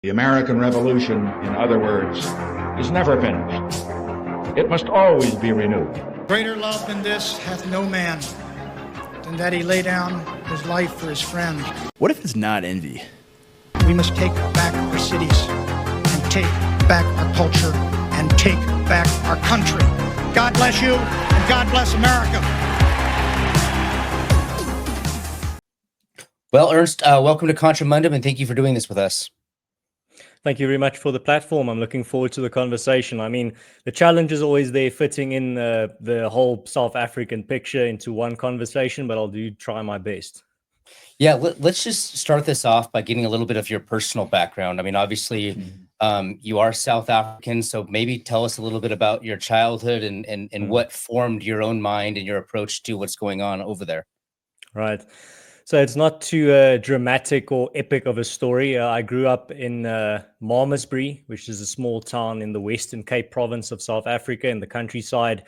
The American Revolution, in other words, is never finished. It must always be renewed. Greater love than this hath no man, than that he lay down his life for his friend. What if it's not envy? We must take back our cities, and take back our culture, and take back our country. God bless you, and God bless America. Well, Ernst, welcome to Contramundum, and thank you for doing this with us. Thank you very much for the platform. I'm looking forward to the conversation. I mean, the challenge is always there, fitting in the whole South African picture into one conversation, but I'll try my best. Yeah, let's just start this off by getting a little bit of your personal background. I mean, obviously, you are South African, so maybe tell us a little bit about your childhood and what formed your own mind and your approach to what's going on over there. Right. So it's not too dramatic or epic of a story. I grew up in Malmesbury, which is a small town in the Western Cape province of South Africa, in the countryside,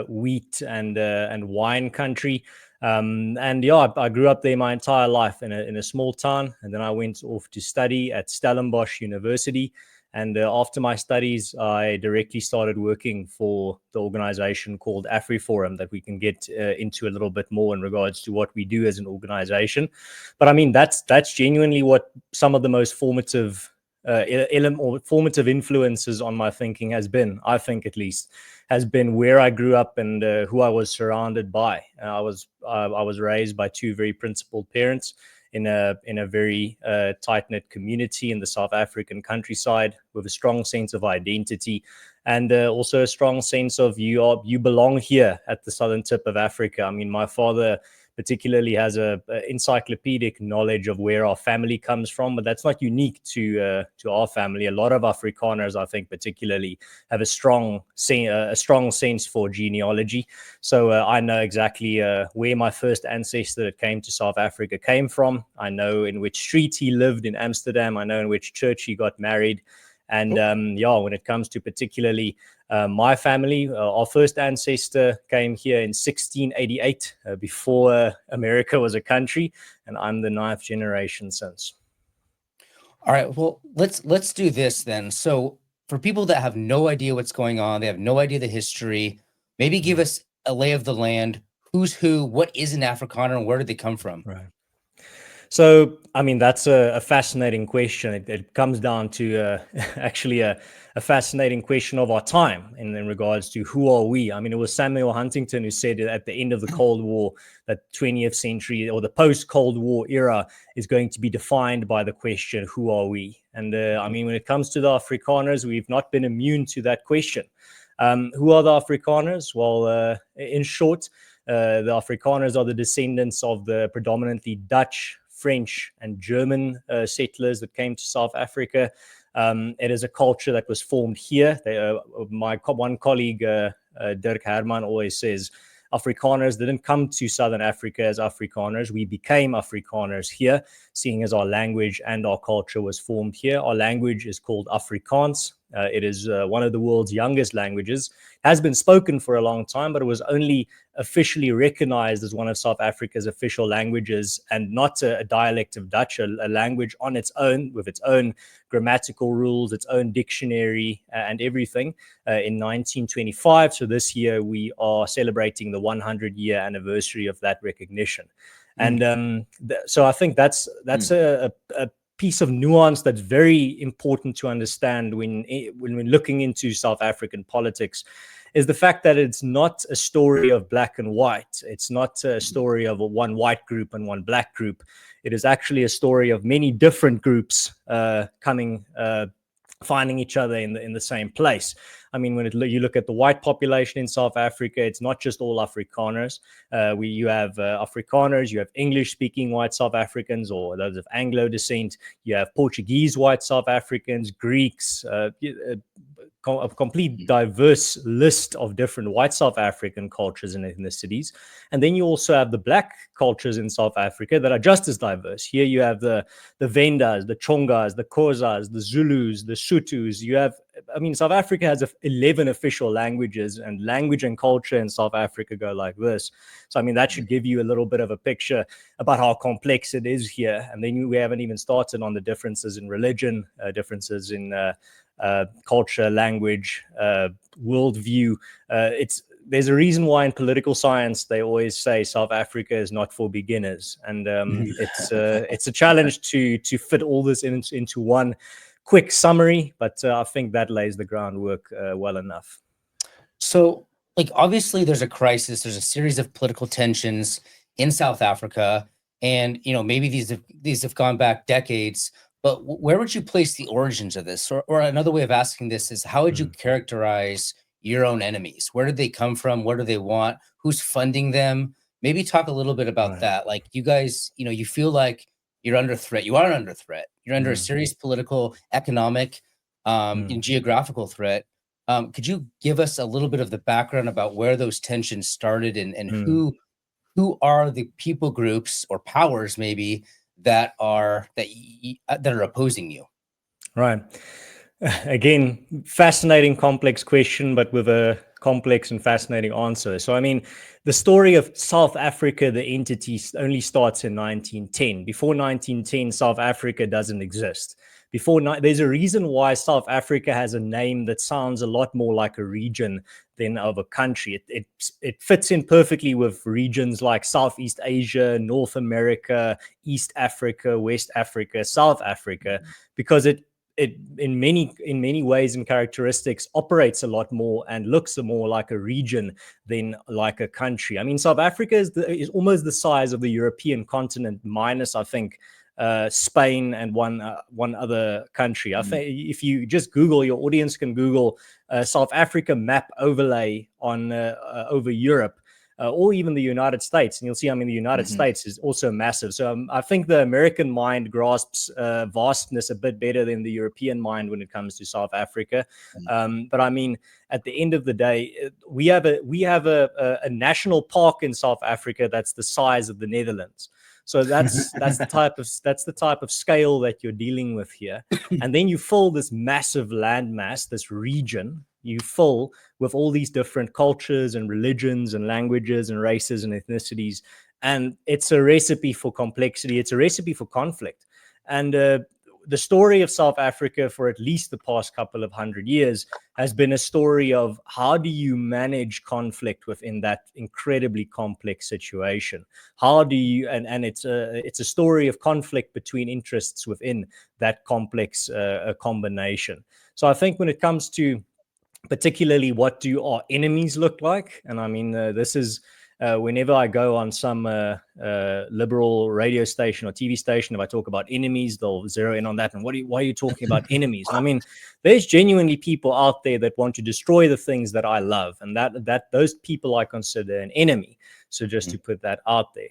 wheat and wine country. And yeah, I grew up there my entire life in a small town, and then I went off to study at Stellenbosch University. And after my studies, I directly started working for the organization called AfriForum, that we can get into a little bit more in regards to what we do as an organization. But I mean, that's genuinely what some of the most formative influences on my thinking has been, I think at least, has been where I grew up and who I was surrounded by. I was raised by two very principled parents in a very tight-knit community in the South African countryside, with a strong sense of identity and also a strong sense of you belong here at the southern tip of Africa. I mean, my father particularly has a encyclopedic knowledge of where our family comes from, but that's not unique to our family. A lot of Afrikaners, I think, particularly have a strong sense for genealogy. So I know exactly where my first ancestor that came to South Africa came from. I know in which street he lived in Amsterdam. I know in which church he got married. And yeah, when it comes to particularly my family, our first ancestor came here in 1688, before America was a country, and I'm the 9th generation since. All right, well, let's do this then. So for people that have no idea what's going on, they have no idea the history, maybe give us a lay of the land. Who's who? What is an Afrikaner, and where did they come from? Right. So, I mean, that's a fascinating question. It comes down to actually a fascinating question of our time in regards to who are we? I mean, it was Samuel Huntington who said at the end of the Cold War that 20th century or the post-Cold War era is going to be defined by the question, who are we? And I mean, when it comes to the Afrikaners, we've not been immune to that question. Who are the Afrikaners? Well, in short, the Afrikaners are the descendants of the predominantly Dutch, French and German settlers that came to South Africa. It is a culture that was formed here. My one colleague, Dirk Herman, always says Afrikaners didn't come to Southern Africa as Afrikaners. We became Afrikaners here, seeing as our language and our culture was formed here. Our language is called Afrikaans. It is one of the world's youngest languages. It has been spoken for a long time, but it was only officially recognized as one of South Africa's official languages, and not a dialect of Dutch, a language on its own, with its own grammatical rules, its own dictionary and everything, in 1925. So this year we are celebrating the 100-year anniversary of that recognition. And so I think that's a piece of nuance that's very important to understand when looking into South African politics, is the fact that it's not a story of black and white. It's not a story of one white group and one black group. It is actually a story of many different groups finding each other in the same place. I mean, when you look at the white population in South Africa, it's not just all Afrikaners. You have Afrikaners, you have English-speaking white South Africans, or those of Anglo descent. You have Portuguese white South Africans, Greeks, a complete diverse list of different white South African cultures in the cities. And then you also have the black cultures in South Africa that are just as diverse. Here you have the Vendas, the Chongas, the Xhosas, the Zulus, the Sotho's. You have I mean, South Africa has 11 official languages, and language and culture in South Africa go like this. So, I mean, that should give you a little bit of a picture about how complex it is here. And then we haven't even started on the differences in religion, differences in culture, language, worldview. There's a reason why in political science they always say South Africa is not for beginners, and it's a challenge to fit all this into one quick summary. But I think that lays the groundwork well enough. So, like, obviously, there's a crisis. There's a series of political tensions in South Africa, and maybe these have gone back decades. But where would you place the origins of this? Or another way of asking this is, how would you characterize your own enemies? Where did they come from? What do they want? Who's funding them? Maybe talk a little bit about that. Like, you guys, you feel like you're under threat. You are under threat. You're under a serious political, economic, and geographical threat. Could you give us a little bit of the background about where those tensions started and who are the people groups or powers maybe that are opposing you? Right. Again, fascinating, complex question, but with a complex and fascinating answer. So, I mean, the story of South Africa, the entity, only starts in 1910. Before 1910, South Africa doesn't exist. There's a reason why South Africa has a name that sounds a lot more like a region than of a country. It fits in perfectly with regions like Southeast Asia, North America, East Africa, West Africa, South Africa, because it in many ways and characteristics operates a lot more and looks more like a region than like a country. I mean, South Africa is almost the size of the European continent, minus, I think, Spain and one other country. I think if you just Google, your audience can Google South Africa map overlay on over Europe, or even the United States, and you'll see, I mean, the United States is also massive. So I think the American mind grasps vastness a bit better than the European mind when it comes to South Africa. But I mean, at the end of the day, we have a national park in South Africa that's the size of the Netherlands. So that's the type of scale that you're dealing with here. And then you fill this massive landmass, this region, you fill with all these different cultures and religions and languages and races and ethnicities. And it's a recipe for complexity. It's a recipe for conflict. And the story of South Africa for at least the past couple of 100 years has been a story of how do you manage conflict within that incredibly complex situation? How do you, and it's a story of conflict between interests within that complex combination. So I think when it comes to particularly what do our enemies look like, and I mean, this is, whenever I go on some liberal radio station or TV station, if I talk about enemies, they'll zero in on that. And why are you talking about enemies? I mean, there's genuinely people out there that want to destroy the things that I love, and that those people I consider an enemy. So just to put that out there.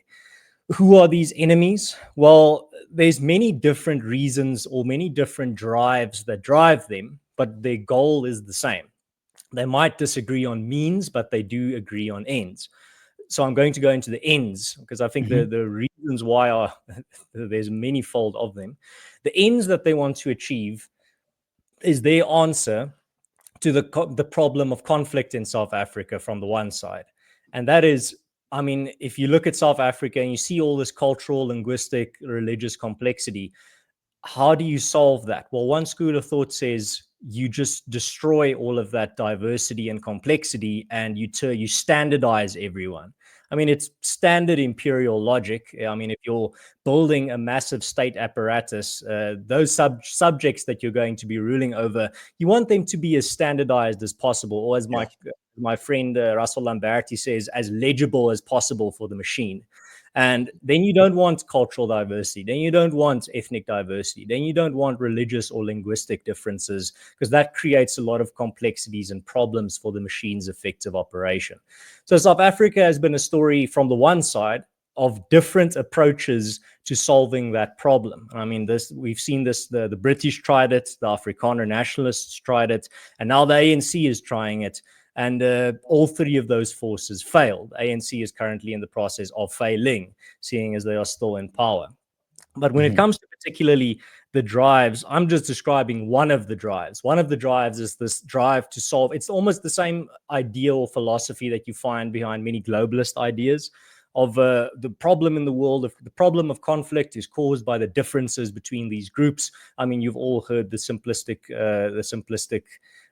Who are these enemies? Well, there's many different reasons or many different drives that drive them, but their goal is the same. They might disagree on means, but they do agree on ends. So I'm going to go into the ends because I think the reasons why are there's manyfold of them. The ends that they want to achieve is their answer to the problem of conflict in South Africa from the one side. And that is, I mean, if you look at South Africa and you see all this cultural, linguistic, religious complexity, how do you solve that? Well, one school of thought says you just destroy all of that diversity and complexity and you standardize everyone. I mean, it's standard imperial logic. I mean, if you're building a massive state apparatus, those subjects that you're going to be ruling over, you want them to be as standardized as possible, or as my friend Russell Lamberti says, as legible as possible for the machine. And then you don't want cultural diversity. Then you don't want ethnic diversity. Then you don't want religious or linguistic differences, because that creates a lot of complexities and problems for the machine's effective operation. So South Africa has been a story from the one side of different approaches to solving that problem. I mean, we've seen this, the British tried it, the Afrikaner nationalists tried it, and now the ANC is trying it. And all three of those forces failed. ANC is currently in the process of failing, seeing as they are still in power. But when it comes to particularly the drives, I'm just describing one of the drives. One of the drives is this drive to solve. It's almost the same ideal philosophy that you find behind many globalist ideas of the problem in the world. The problem of conflict is caused by the differences between these groups. I mean, you've all heard the simplistic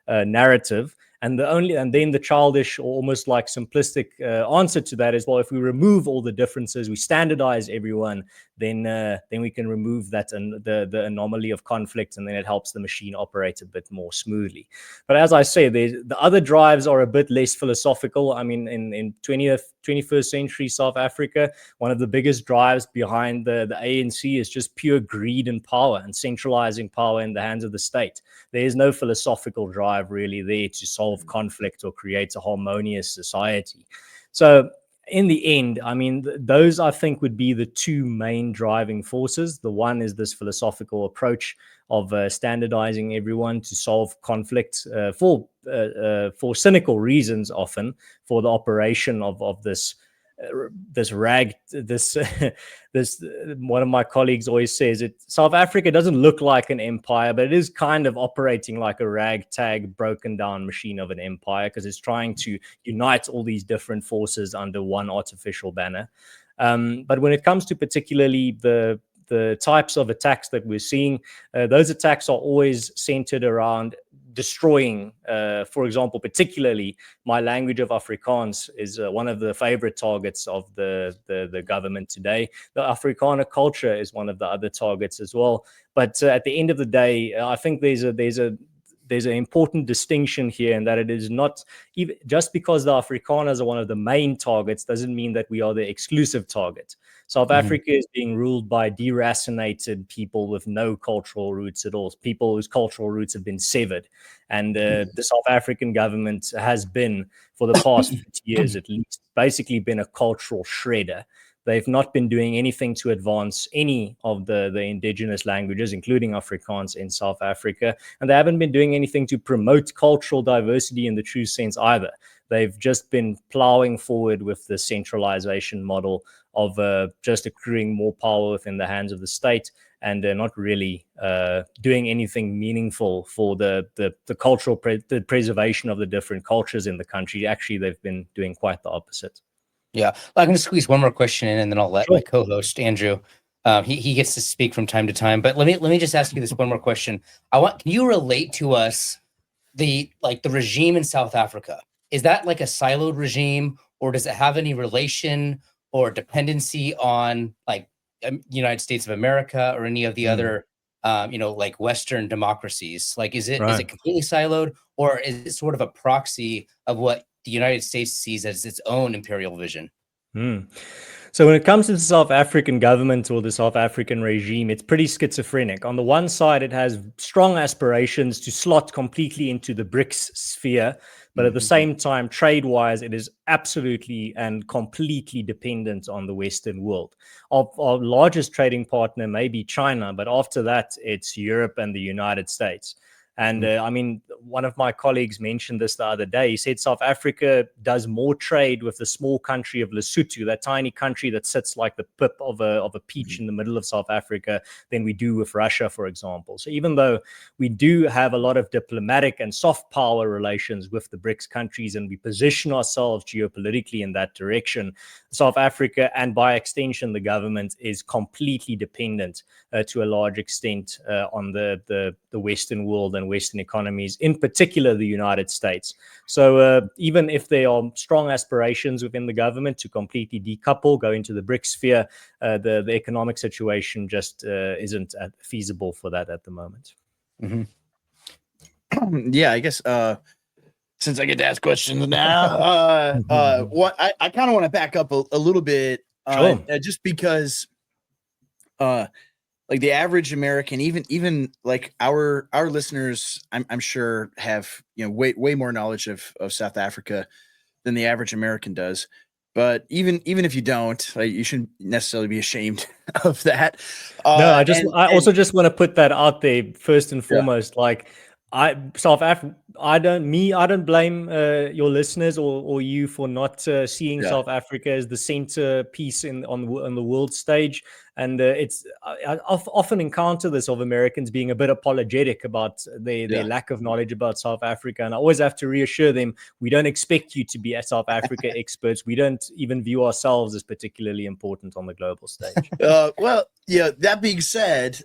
narrative. And then the childish or almost like simplistic answer to that is, well, if we remove all the differences, we standardize everyone, then we can remove that and the anomaly of conflict, and then it helps the machine operate a bit more smoothly. But as I say, the other drives are a bit less philosophical. I mean, in 21st century South Africa, one of the biggest drives behind the ANC is just pure greed and power and centralizing power in the hands of the state. There is no philosophical drive really there to solve conflict or create a harmonious society. So in the end, I mean, those I think would be the two main driving forces. The one is this philosophical approach of standardizing everyone to solve conflict for cynical reasons, often for the operation of this one of my colleagues always says it. South Africa doesn't look like an empire, but it is kind of operating like a ragtag, broken down machine of an empire, because it's trying to unite all these different forces under one artificial banner. But when it comes to particularly the types of attacks that we're seeing, those attacks are always centered around destroying, for example, particularly my language of Afrikaans is one of the favorite targets of the government today. The Afrikaner culture is one of the other targets as well. But at the end of the day, I think there's an important distinction here, in that it is not even just because the Afrikaners are one of the main targets doesn't mean that we are the exclusive target. South Africa is being ruled by deracinated people with no cultural roots at all, people whose cultural roots have been severed. And the South African government has been, for the past 50 years at least, basically been a cultural shredder. They've not been doing anything to advance any of the indigenous languages, including Afrikaans, in South Africa. And they haven't been doing anything to promote cultural diversity in the true sense either. They've just been plowing forward with the centralization model of just accruing more power within the hands of the state, and not really doing anything meaningful for the cultural the preservation of the different cultures in the country. Actually, they've been doing quite the opposite. Yeah, I'm going to squeeze one more question in, and then I'll let my co-host Andrew. He gets to speak from time to time. But let me just ask you this one more question. Can you relate to us the regime in South Africa? Is that like a siloed regime, or does it have any relation or dependency on like United States of America or any of the other like Western democracies? Like, is it completely siloed, or is it sort of a proxy of what the United States sees as its own imperial vision? So when it comes to the South African government or the South African regime, it's pretty schizophrenic. On the one side, it has strong aspirations to slot completely into the BRICS sphere, but at the same time, trade-wise, it is absolutely and completely dependent on the Western world. Our largest trading partner may be China, but after that, it's Europe and the United States. And I mean, one of my colleagues mentioned this the other day. He said South Africa does more trade with the small country of Lesotho, that tiny country that sits like the pip of a peach in the middle of South Africa, than we do with Russia, for example. So even though we do have a lot of diplomatic and soft power relations with the BRICS countries, and we position ourselves geopolitically in that direction, South Africa, and by extension the government, is completely dependent to a large extent on the Western world and Western economies, in particular the United States. So even if there are strong aspirations within the government to completely decouple, go into the BRICS sphere, the economic situation just isn't feasible for that at the moment. Yeah, I guess since I get to ask questions now, what I kind of want to back up a little bit, just because like the average American, even like our listeners, I'm sure have way more knowledge of South Africa than the average American does. But even if you don't, you shouldn't necessarily be ashamed of that. No, I also just want to put that out there first and foremost. Like I don't blame your listeners or you for not seeing Yeah. South Africa as the centerpiece on the world stage. And I often encounter this of Americans being a bit apologetic about their lack of knowledge about South Africa, and I always have to reassure them, we don't expect you to be South Africa experts. We don't even view ourselves as particularly important on the global stage. Well, yeah. That being said,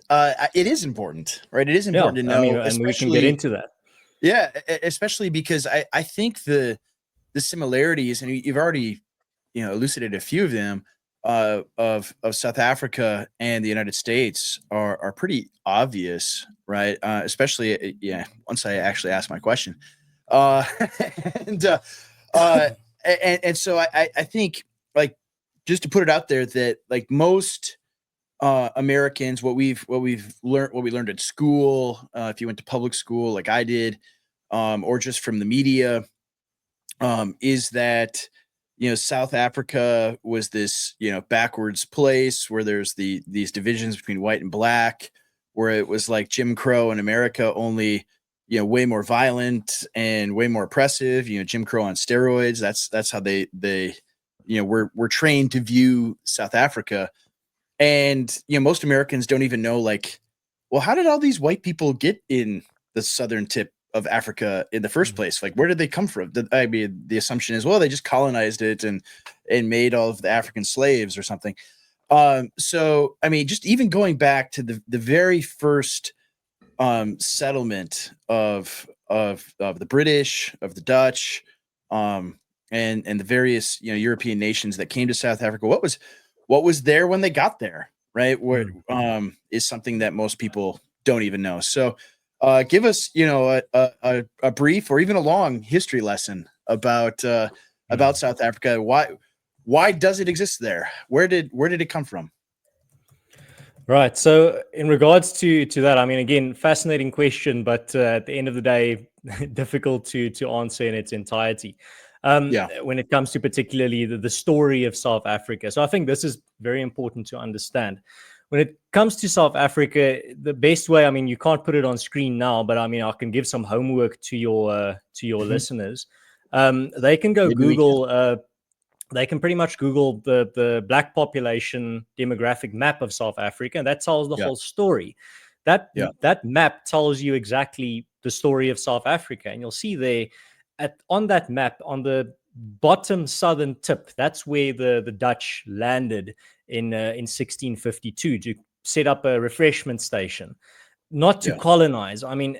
it is important, right? It is important to know, I mean, and we can get into that. Yeah, especially because I think the similarities, and you've already elucidated a few of them, of South Africa and the United States are pretty obvious, right? Especially once I actually ask my question, and so I think, like, just to put it out there, that like most Americans, what we learned at school, if you went to public school like I did, or just from the media, is that South Africa was this backwards place where there's these divisions between white and black, where it was like Jim Crow in America, only way more violent and way more oppressive. Jim Crow on steroids. That's how they were trained to view South Africa. And most Americans don't even know, like, well, how did all these white people get in the southern tip of Africa in the first place? Like, where did they come from? I mean, the assumption is, well, they just colonized it and made all of the African slaves or something. So I mean, just even going back to the very first settlement of the British, of the Dutch, and the various European nations that came to South Africa, what was there when they got there, right? What is something that most people don't even know. So give us, a brief or even a long history lesson about South Africa. Why does it exist there? Where did it come from? Right. So in regards to that, I mean, again, fascinating question, but at the end of the day, difficult to answer in its entirety. When it comes to particularly the story of South Africa. So I think this is very important to understand. When it comes to South Africa, the best way, I mean, you can't put it on screen now, but I mean, I can give some homework to your listeners. They can go Google, they can pretty much Google the black population demographic map of South Africa, and that tells the whole story. That map tells you exactly the story of South Africa, and you'll see there on that map, on the bottom southern tip, that's where the Dutch landed in 1652 to set up a refreshment station, not to colonize. I mean,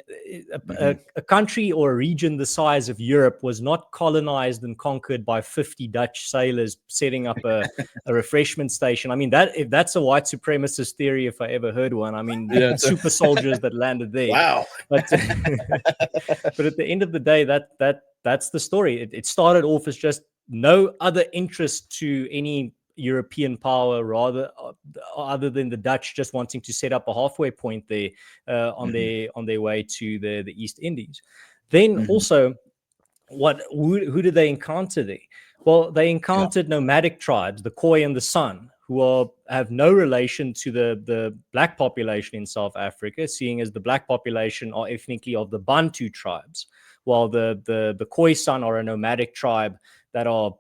a country or a region the size of Europe was not colonized and conquered by 50 Dutch sailors setting up a refreshment station. I mean, if that's a white supremacist theory, if I ever heard one, I mean, super soldiers that landed there. Wow. But at the end of the day, that's the story. It started off as just no other interest to any European power, rather other than the Dutch just wanting to set up a halfway point there on their way to the East Indies. Then also, who did they encounter there? Well, they encountered nomadic tribes, the Khoi and the San, who have no relation to the black population in South Africa, seeing as the black population are ethnically of the Bantu tribes, while the Khoi San are a nomadic tribe that are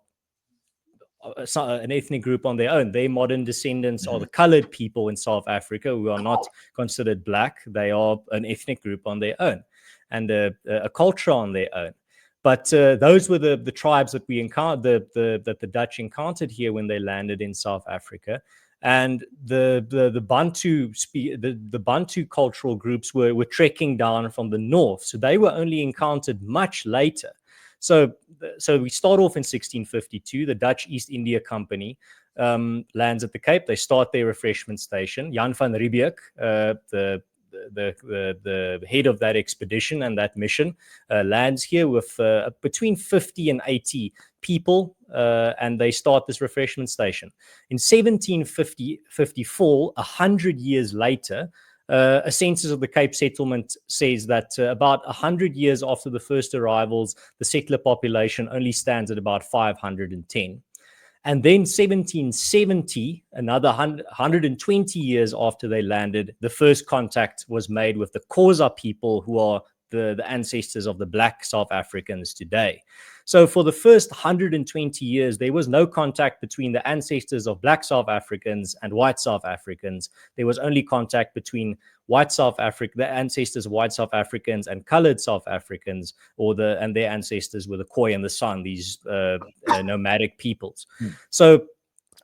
an ethnic group on their own. Their modern descendants are the colored people in South Africa, who are not considered black. They are an ethnic group on their own and a culture on their own. But those were the tribes that we encountered, that the Dutch encountered here when they landed in South Africa. And the Bantu cultural groups were trekking down from the north, so they were only encountered much later. So we start off in 1652. The Dutch East India Company lands at the Cape. They start their refreshment station. Jan van Riebeeck, the head of that expedition and that mission, lands here with between 50 and 80 people, and they start this refreshment station. In 1754, 100 years later, a census of the Cape settlement says that about 100 years after the first arrivals, the settler population only stands at about 510. And then 1770, another 120 years after they landed, the first contact was made with the Xhosa people, who are the ancestors of the Black South Africans today. So for the first 120 years, there was no contact between the ancestors of Black South Africans and white South Africans. There was only contact between white South Africa, the ancestors of white South Africans and colored South Africans, and their ancestors were the Khoi and the San, these nomadic peoples. So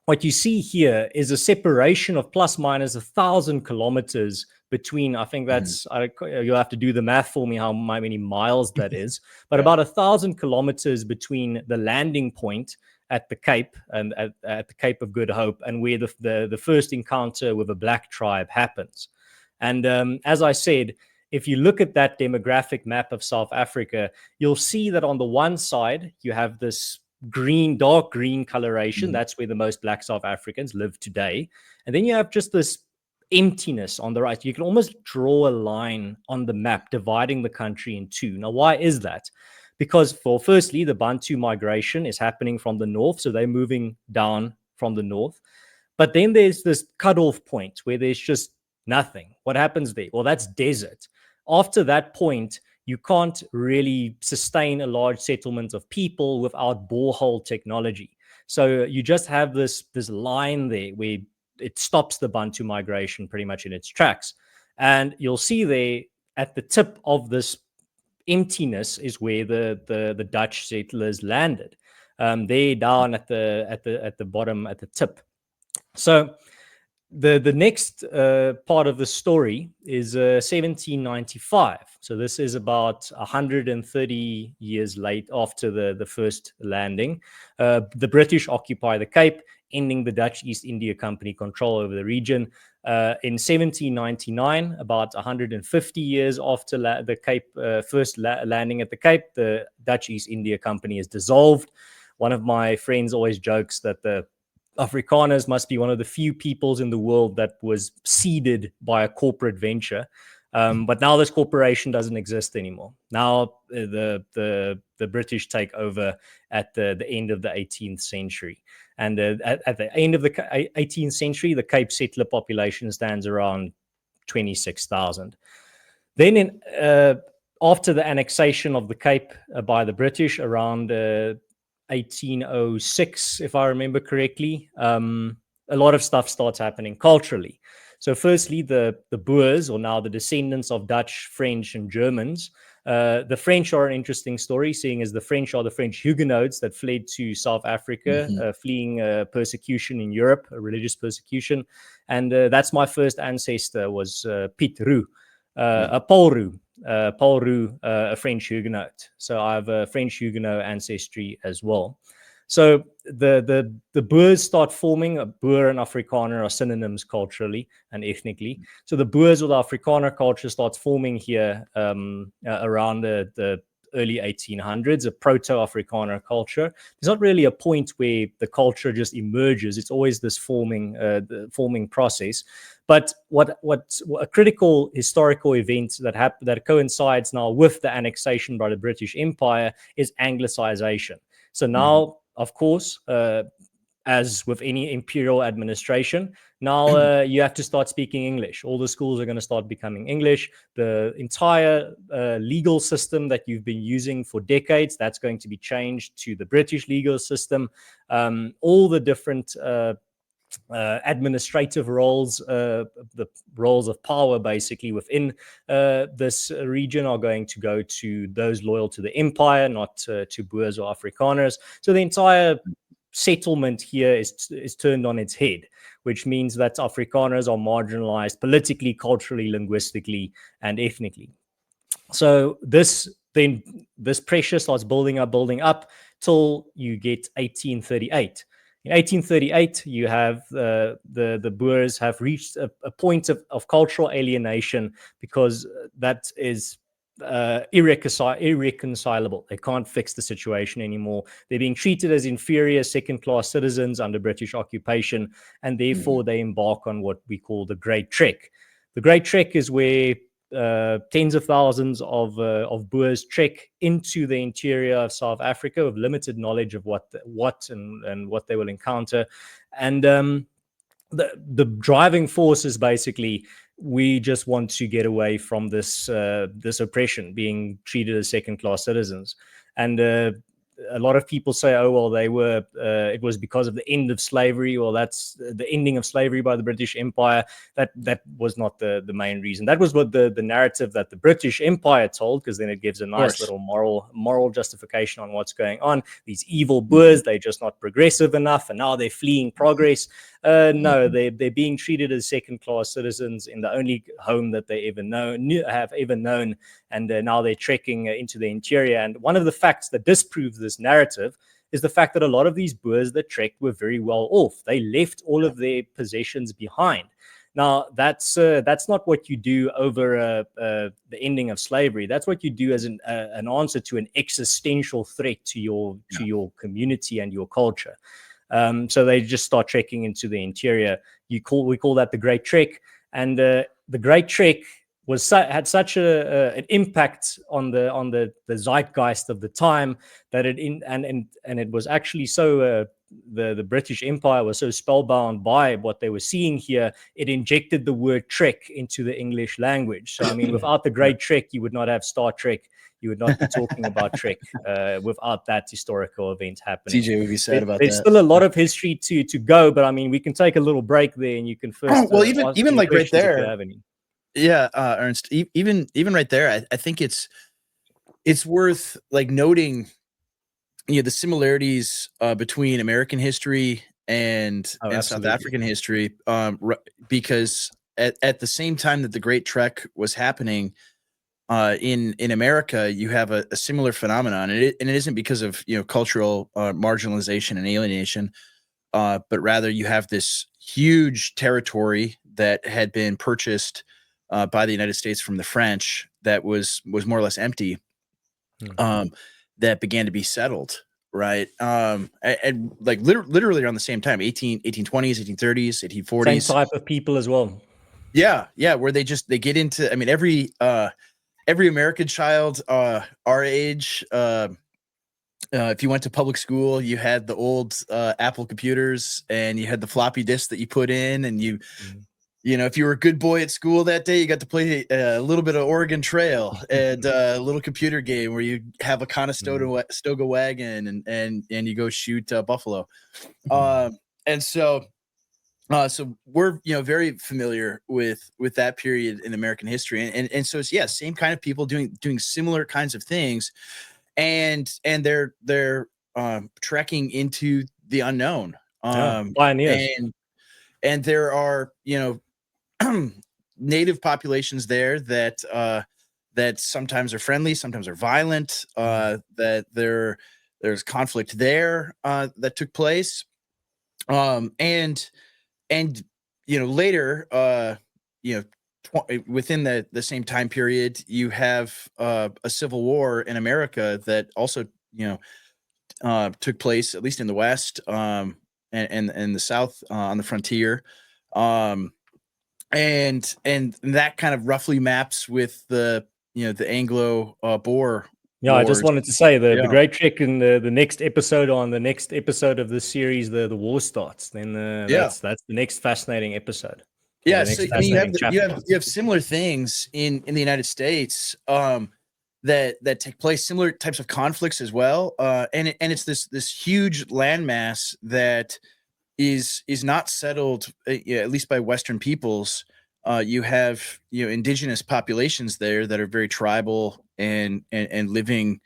what you see here is a separation of plus minus 1,000 kilometers between, I think that's, you'll have to do the math for me how many miles that is, but about 1,000 kilometers between the landing point at the Cape and at the Cape of Good Hope and where the first encounter with a black tribe happens. And as I said, if you look at that demographic map of South Africa, you'll see that on the one side, you have this green, dark green coloration. That's where the most Black South Africans live today. And then you have just this emptiness on the right. You can almost draw a line on the map dividing the country in two. Now, why is that? Because firstly, the Bantu migration is happening from the north. So they're moving down from the north. But then there's this cutoff point where there's just nothing. What happens there? Well, that's desert. After that point, you can't really sustain a large settlement of people without borehole technology. So you just have this line there where it stops the Bantu migration pretty much in its tracks. And you'll see there at the tip of this emptiness is where the Dutch settlers landed. They're down at the bottom, at the tip. So the next part of the story is 1795. So this is about 130 years late after the first landing. The British occupy the Cape, ending the Dutch East India Company control over the region. In 1799, about 150 years after the Cape first landing at the Cape, the Dutch East India Company is dissolved. One of my friends always jokes that the Afrikaners must be one of the few peoples in the world that was seeded by a corporate venture. But now this corporation doesn't exist anymore. Now the British take over at the end of the 18th century. And at the end of the 18th century, the Cape settler population stands around 26,000. Then after the annexation of the Cape by the British around 1806, if I remember correctly, a lot of stuff starts happening culturally. So firstly, the Boers, or now the descendants of Dutch, French, and Germans. The French are an interesting story, seeing as the French are the French Huguenots that fled to South Africa, fleeing persecution in Europe, a religious persecution. And that's my first ancestor was Piet Roux, Paul Roux. Paul Roux, a French Huguenot. So I have a French Huguenot ancestry as well. So the Boers start forming. A Boer and Afrikaner are synonyms culturally and ethnically. So the Boers or the Afrikaner culture starts forming here around the early 1800s, a proto-Afrikaner culture. There's not really a point where the culture just emerges. It's always this forming process. But what a critical historical event that coincides now with the annexation by the British Empire is Anglicization. So now, of course, as with any imperial administration, now you have to start speaking English. All the schools are going to start becoming English. The entire legal system that you've been using for decades, that's going to be changed to the British legal system. All the different administrative roles, the roles of power basically within this region are going to go to those loyal to the empire, not to Boers or Afrikaners. So the entire settlement here is turned on its head, which means that Afrikaners are marginalized politically, culturally, linguistically, and ethnically. So this pressure starts building up till you get 1838. In 1838, you have the Boers have reached a point of cultural alienation because that is irreconcilable. They can't fix the situation anymore. They're being treated as inferior second-class citizens under British occupation, and therefore they embark on what we call the Great Trek. The Great Trek is where tens of thousands of Boers trek into the interior of South Africa with limited knowledge of what they will encounter, and the driving force is basically we just want to get away from this this oppression, being treated as second-class citizens. And a lot of people say, oh, well, they were, it was because of the end of slavery, or that's the ending of slavery by the British Empire. That was not the main reason. That was what the narrative that the British Empire told, because then it gives a nice little moral justification on what's going on. These evil Boers, they're just not progressive enough, and now they're fleeing progress. No, they're being treated as second-class citizens in the only home that they have ever known, and now they're trekking into the interior. And one of the facts that disproves this narrative is the fact that a lot of these Boers that trekked were very well off. They left all of their possessions behind. Now, that's not what you do over the ending of slavery. That's what you do as an answer to an existential threat to your community and your culture. So they just start trekking into the interior. We call that the Great Trek, and the Great Trek had such an impact on the zeitgeist of the time that it was actually so. The British Empire was so spellbound by what they were seeing here, it injected the word trek into the English language. So, I mean, without the Great Trek, you would not have Star Trek. You would not be talking about Trek without that historical event happening. TJ would be sad about There's that. still a lot of history to go, but I mean, we can take a little break there, and you can first. Well, even like right there. Yeah, Ernst. Even right there, I think it's worth like noting, the similarities between American history and South African history, because at the same time that the Great Trek was happening in America, you have a similar phenomenon, and it isn't because of cultural marginalization and alienation, but rather you have this huge territory that had been purchased by the United States from the French that was more or less empty. That began to be settled, right? And like literally around the same time, 1820s, 1830s, 1840s. Same type of people as well. Yeah, where they get into. I mean, every American child our age, if you went to public school, you had the old Apple computers, and you had the floppy disk that you put in, and if you were a good boy at school that day, you got to play a little bit of Oregon Trail and a little computer game where you have a Conestoga wagon and you go shoot buffalo. And so we're wery familiar with that period in American history, and so it's same kind of people doing similar kinds of things, and they're trekking into the unknown. Pioneers. And there are native populations there that sometimes are friendly, sometimes are violent. That there's conflict there that took place, and later, within the same time period, you have a civil war in America that also took place, at least in the West, and the South on the frontier. And that kind of roughly maps with the Anglo-Boer. Yeah, Wars. I just wanted to say the Great Trek in the next episode, on the next episode of this series, the war starts. Then that's the next fascinating episode. Yeah, so I mean, you have similar things in the United States that take place, similar types of conflicts as well, and it's this huge landmass that is not settled, at least by Western peoples. You have indigenous populations there that are very tribal and living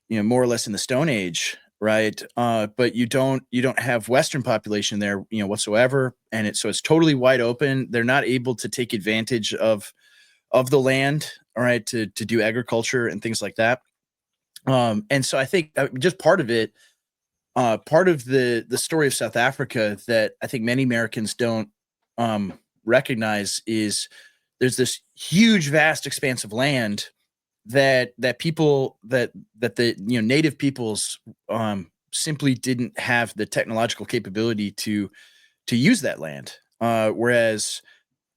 more or less in the Stone Age, right? But you don't have Western population there whatsoever, and it's totally wide open. They're not able to take advantage of the land, all right, to do agriculture and things like that. And so I think just part of it. Part of the story of South Africa that I think many Americans don't recognize is there's this huge, vast expanse of land that people that the native peoples simply didn't have the technological capability to use that land, whereas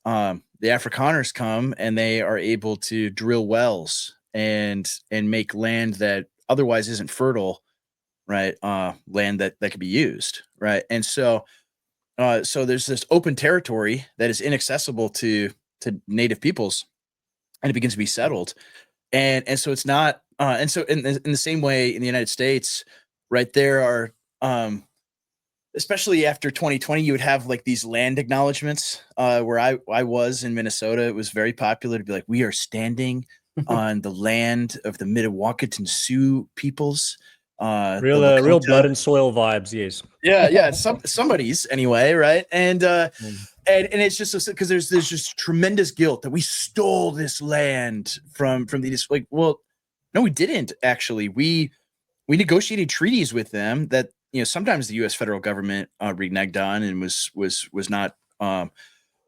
the Afrikaners come and they are able to drill wells and make land that otherwise isn't fertile. Right, land that could be used, right, and so there's this open territory that is inaccessible to native peoples, and it begins to be settled. And so it's not, and so in the same way in the United States, right, there are, especially after 2020, you would have like these land acknowledgements, where I was in Minnesota. It was very popular to be like, we are standing on the land of the Mdewakanton Sioux peoples. Real real blood and soil vibes, yes. Yeah, somebody's anyway, right? And it's just because there's just tremendous guilt that we stole this land from these, like, well, no, we didn't actually. We negotiated treaties with them that, you know, sometimes the U.S. federal government reneged on and was not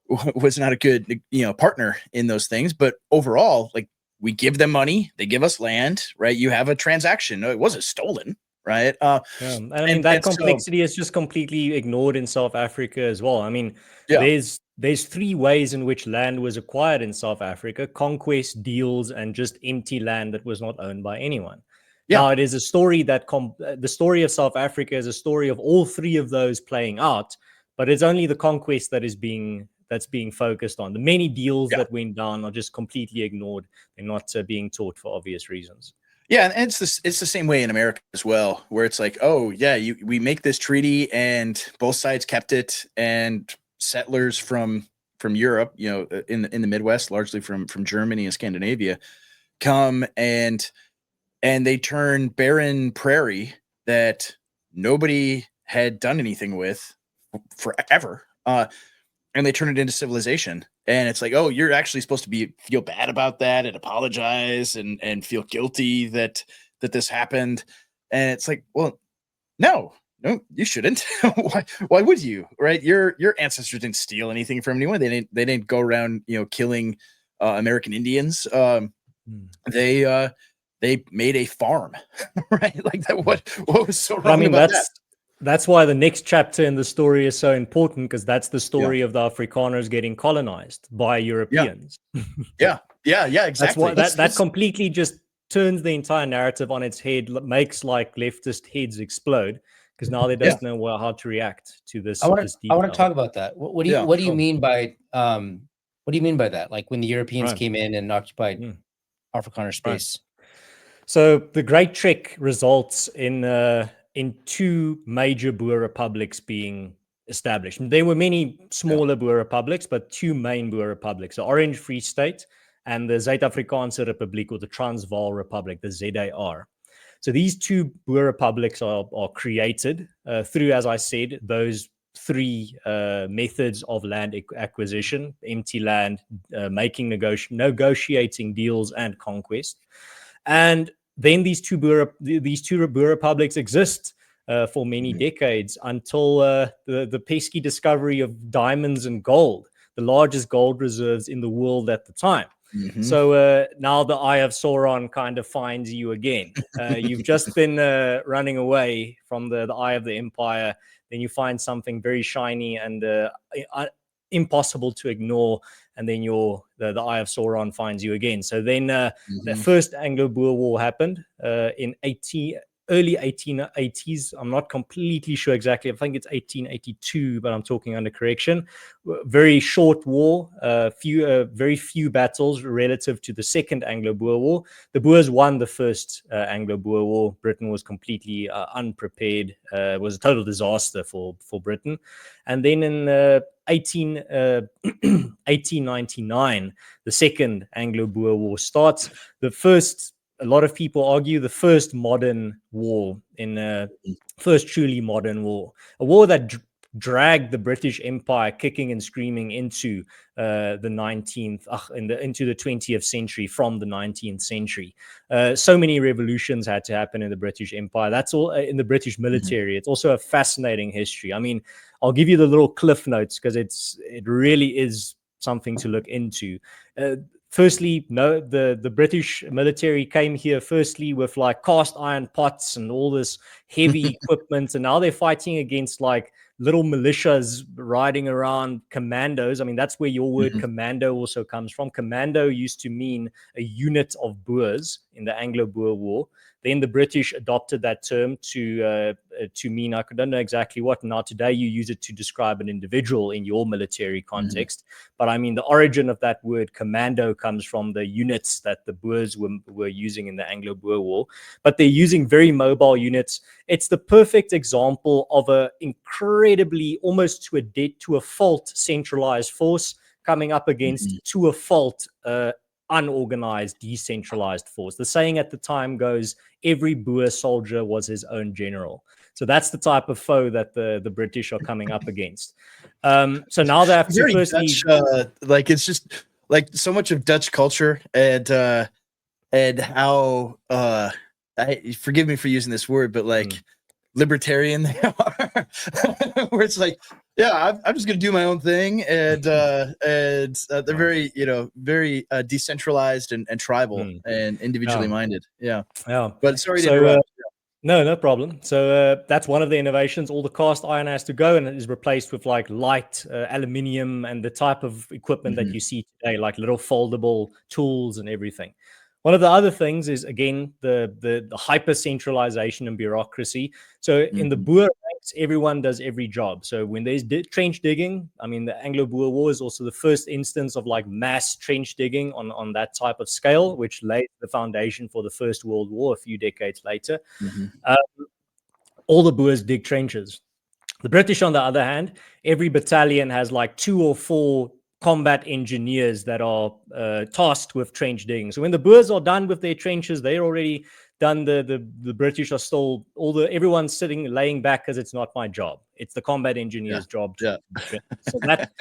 was not a good, you know, partner in those things. But overall, like, we give them money, they give us land, right? You have a transaction. No, it wasn't stolen, right? And I mean, that complexity is just completely ignored in South Africa as well. I mean, there's 3 ways in which land was acquired in South Africa: conquest, deals, and just empty land that was not owned by anyone. Now, it is a story that the story of South Africa is a story of all 3 of those playing out, but it's only the conquest that's being focused on. The many deals that went down are just completely ignored. They're not being taught for obvious reasons. Yeah, and it's the same way in America as well, where it's like, oh yeah, we make this treaty and both sides kept it, and settlers from Europe, you know, in the Midwest, largely from Germany and Scandinavia, come and they turn barren prairie that nobody had done anything with forever, and they turn it into civilization. And it's like, oh, you're actually supposed to feel bad about that and apologize and feel guilty that this happened. And it's like, well, no, you shouldn't. Why would you? Right? Your ancestors didn't steal anything from anyone. They didn't go around, you know, killing American Indians. They made a farm, right? Like that. What was so wrong about that? That's why the next chapter in the story is so important, because that's the story of the Afrikaners getting colonized by Europeans. Yeah, exactly. That completely just turns the entire narrative on its head, makes like leftist heads explode, because now they don't know how to react to this. I want to talk about that. What do you mean by that? Like when the Europeans came in and occupied Afrikaner space. So the Great Trek results in 2 major Boer republics being established. There were many smaller Boer republics, but 2 main Boer republics: the Orange Free State and the Zuid-Afrikaanse Republiek, or the Transvaal Republic, the ZAR. So these 2 Boer republics are created through, as I said, those 3 methods of land acquisition: empty land, negotiating deals, and conquest. And then these two Boer republics exist for many decades until the pesky discovery of diamonds and gold, the largest gold reserves in the world at the time. So now the Eye of Sauron kind of finds you again. You've just been running away from the Eye of the Empire. Then you find something very shiny and impossible to ignore, and then the Eye of Sauron finds you again. So then the first Anglo-Boer War happened in early 1880s. I'm not completely sure exactly. I think it's 1882, but I'm talking under correction. Very short war, very few battles relative to the Second Anglo-Boer War. The Boers won the first Anglo-Boer War. Britain was completely unprepared. It was a total disaster for Britain. And then in 1899, the Second Anglo-Boer War starts. The first, a lot of people argue, the first modern war, first truly modern war, a war that dragged the British Empire kicking and screaming into the 20th century from the 19th century. So many revolutions had to happen in the British Empire. That's all in the British military. It's also a fascinating history. I mean, I'll give you the little cliff notes because it really is something to look into. Firstly, the British military came here firstly with like cast iron pots and all this heavy equipment, and now they're fighting against like little militias riding around, commandos. I mean, that's where your word commando also comes from. Commando used to mean a unit of Boers in the Anglo-Boer War. Then the British adopted that term to mean, I don't know exactly what. Now today you use it to describe an individual in your military context. But I mean, the origin of that word commando comes from the units that the Boers were using in the Anglo-Boer War. But they're using very mobile units. It's the perfect example of a incredibly, almost to a fault, centralized force coming up against, to a fault, unorganized, decentralized force. The saying at the time goes, every Boer soldier was his own general. So that's the type of foe that the British are coming up against. So now they have to firstly, Dutch, like it's just like so much of Dutch culture and how forgive me for using this word, but like libertarian they are, where it's like, yeah, I'm just gonna do my own thing, and they're very, very decentralized and tribal and individually minded. Yeah. But sorry to interrupt. No problem. So that's one of the innovations. All the cast iron has to go, and it is replaced with like light aluminium and the type of equipment that you see today, like little foldable tools and everything. One of the other things is, again, the hyper centralization and bureaucracy. So in the Boer ranks, everyone does every job. So when there's trench digging, I mean, the Anglo-Boer War is also the first instance of like mass trench digging on that type of scale, which laid the foundation for the First World War a few decades later. All the Boers dig trenches. The British, on the other hand, every battalion has like 2 or 4 combat engineers that are tasked with trench digging. So when the Boers are done with their trenches, they're already done. The British are still everyone's laying back because it's not my job. It's the combat engineer's job. So that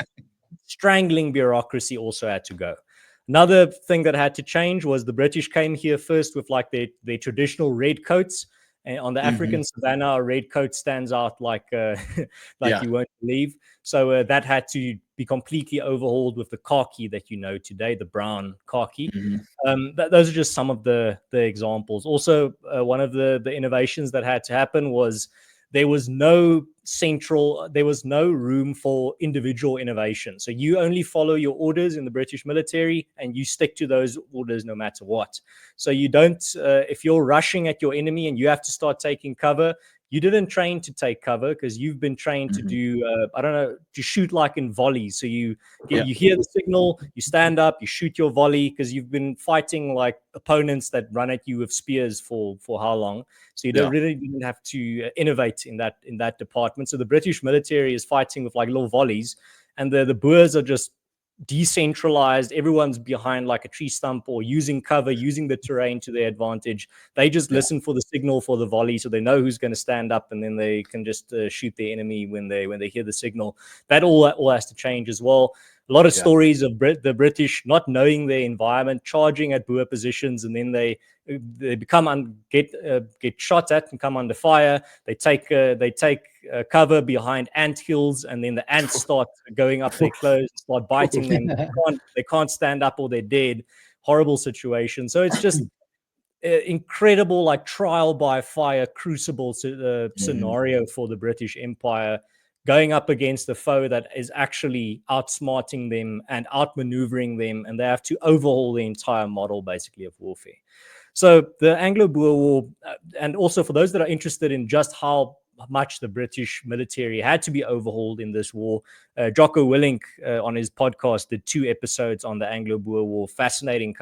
strangling bureaucracy also had to go. Another thing that had to change was the British came here first with like their traditional red coats. And on the African savannah, a red coat stands out like you won't believe. So that had to be completely overhauled with the khaki that you know today, the brown khaki. Those are just some of the examples. Also, one of the innovations that had to happen was there was no room for individual innovation. So you only follow your orders in the British military, and you stick to those orders no matter what. So you don't, if you're rushing at your enemy and you have to start taking cover, you didn't train to take cover because you've been trained to do, to shoot like in volleys. So you hear the signal, you stand up, you shoot your volley because you've been fighting like opponents that run at you with spears for how long. So you didn't have to innovate in that department. So the British military is fighting with like little volleys, and the Boers are just decentralized. Everyone's behind like a tree stump or using cover, using the terrain to their advantage. They just listen for the signal for the volley, so they know who's going to stand up, and then they can just shoot the enemy when they hear the signal. That all has to change as well. A lot of stories of the British not knowing their environment, charging at Boer positions, and then they get shot at and come under fire. They take cover behind ant hills, and then the ants start going up their clothes, start biting them. They can't stand up or they're dead. Horrible situation. So it's just incredible, like trial by fire, crucible scenario for the British Empire, going up against a foe that is actually outsmarting them and outmaneuvering them, and they have to overhaul the entire model, basically, of warfare. So the Anglo-Boer War, and also for those that are interested in just how much the British military had to be overhauled in this war, Jocko Willink on his podcast did 2 episodes on the Anglo-Boer War, fascinating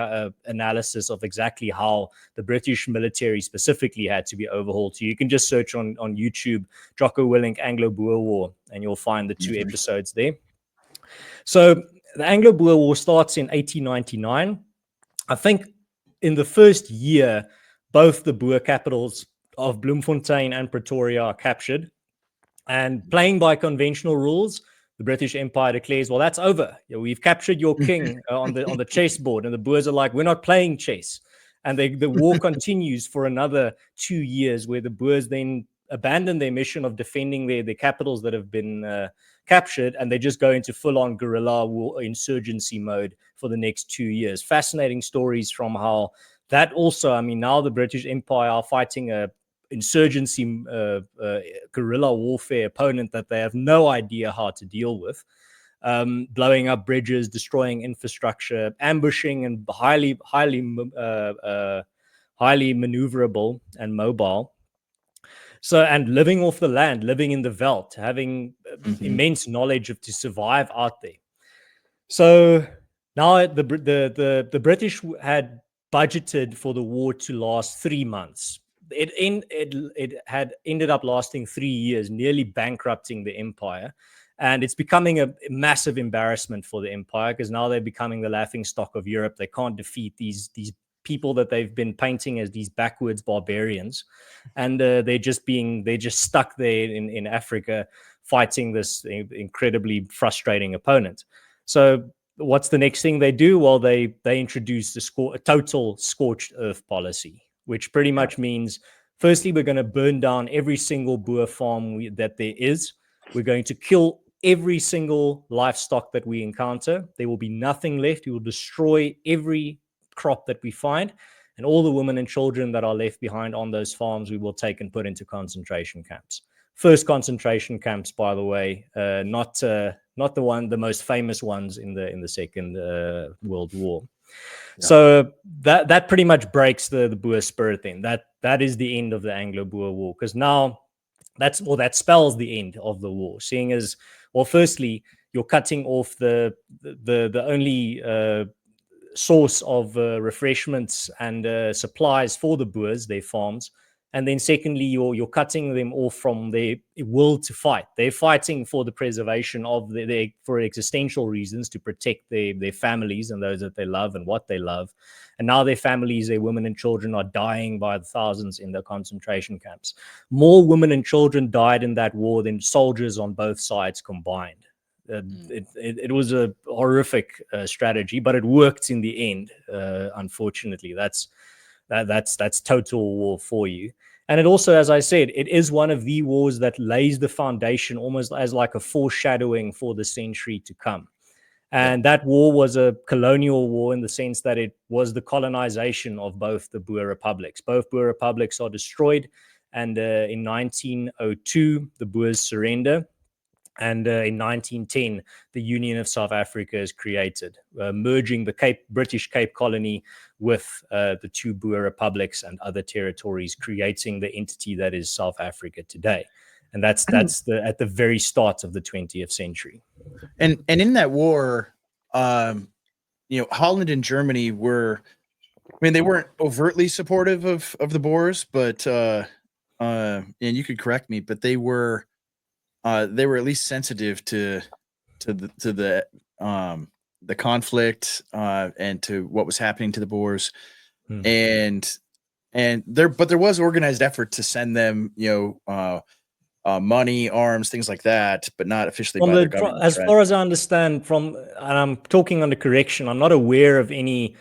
analysis of exactly how the British military specifically had to be overhauled. So you can just search on YouTube Jocko Willink Anglo-Boer War, and you'll find the 2 episodes there. So the Anglo-Boer War starts in 1899. I think in the first year, both the Boer capitals of Bloemfontein and Pretoria are captured. And playing by conventional rules, the British Empire declares, well, that's over. We've captured your king on the chessboard. And the Boers are like, we're not playing chess. And the war continues for another 2 years, where the Boers then abandon their mission of defending their capitals that have been captured, and they just go into full-on guerrilla war insurgency mode for the next 2 years. Fascinating stories from how that also, I mean, now the British Empire are fighting a insurgency guerrilla warfare opponent that they have no idea how to deal with, blowing up bridges, destroying infrastructure, ambushing, and highly highly maneuverable and mobile. So, and living off the land, living in the veldt, having immense knowledge of to survive out there. So now the British had budgeted for the war to last 3 months. It had ended up lasting 3 years, nearly bankrupting the empire. And it's becoming a massive embarrassment for the empire, because now they're becoming the laughing stock of Europe. They can't defeat these people that they've been painting as these backwards barbarians, and they're just stuck there in Africa fighting this incredibly frustrating opponent. So what's the next thing they do? Well, they introduce a total scorched earth policy, which pretty much means, firstly, we're going to burn down every single Boer farm that there is. We're going to kill every single livestock that we encounter. There will be nothing left. We will destroy every crop that we find, and all the women and children that are left behind on those farms we will take and put into concentration camps. First concentration camps, by the way, not the most famous ones in the Second World War. Yeah. So that pretty much breaks the Boer spirit. Then that is the end of the Anglo-Boer War, because now that spells the end of the war. Seeing as, well, firstly, you're cutting off the only source of refreshments and supplies for the Boers, their farms. And then secondly, you're cutting them off from their will to fight. They're fighting for the preservation of for existential reasons, to protect their families and those that they love and what they love. And now their families, their women and children, are dying by the thousands in the concentration camps. More women and children died in that war than soldiers on both sides combined. It was a horrific strategy, but it worked in the end. Unfortunately, that's total war for you. And it also, as I said, it is one of the wars that lays the foundation almost as like a foreshadowing for the century to come. And that war was a colonial war in the sense that it was the colonization of both the Boer republics. Both Boer republics are destroyed, and in 1902 the Boers surrender. And in 1910, the Union of South Africa is created, merging the British Cape Colony with the two Boer republics and other territories, creating the entity that is South Africa today. And that's at the very start of the 20th century. And in that war, Holland and Germany they weren't overtly supportive of the Boers, but and you could correct me, but they were at least sensitive to the conflict and to what was happening to the Boers, and there was organized effort to send them money, arms, things like that, but not officially by the government. As far as I understand, and I'm talking under correction, I'm not aware of any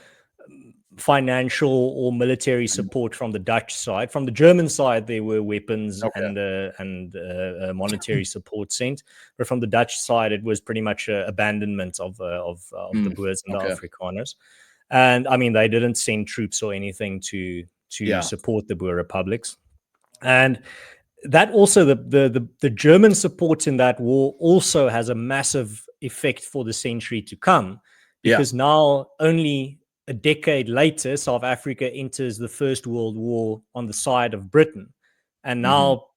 financial or military support from the Dutch side. From the German side, there were weapons and monetary support sent, but from the Dutch side, it was pretty much abandonment of the Boers and the Afrikaners. And I mean, they didn't send troops or anything to support the Boer republics. And that also, the German support in that war also has a massive effect for the century to come, because now, only a decade later, South Africa enters the First World War on the side of Britain. And now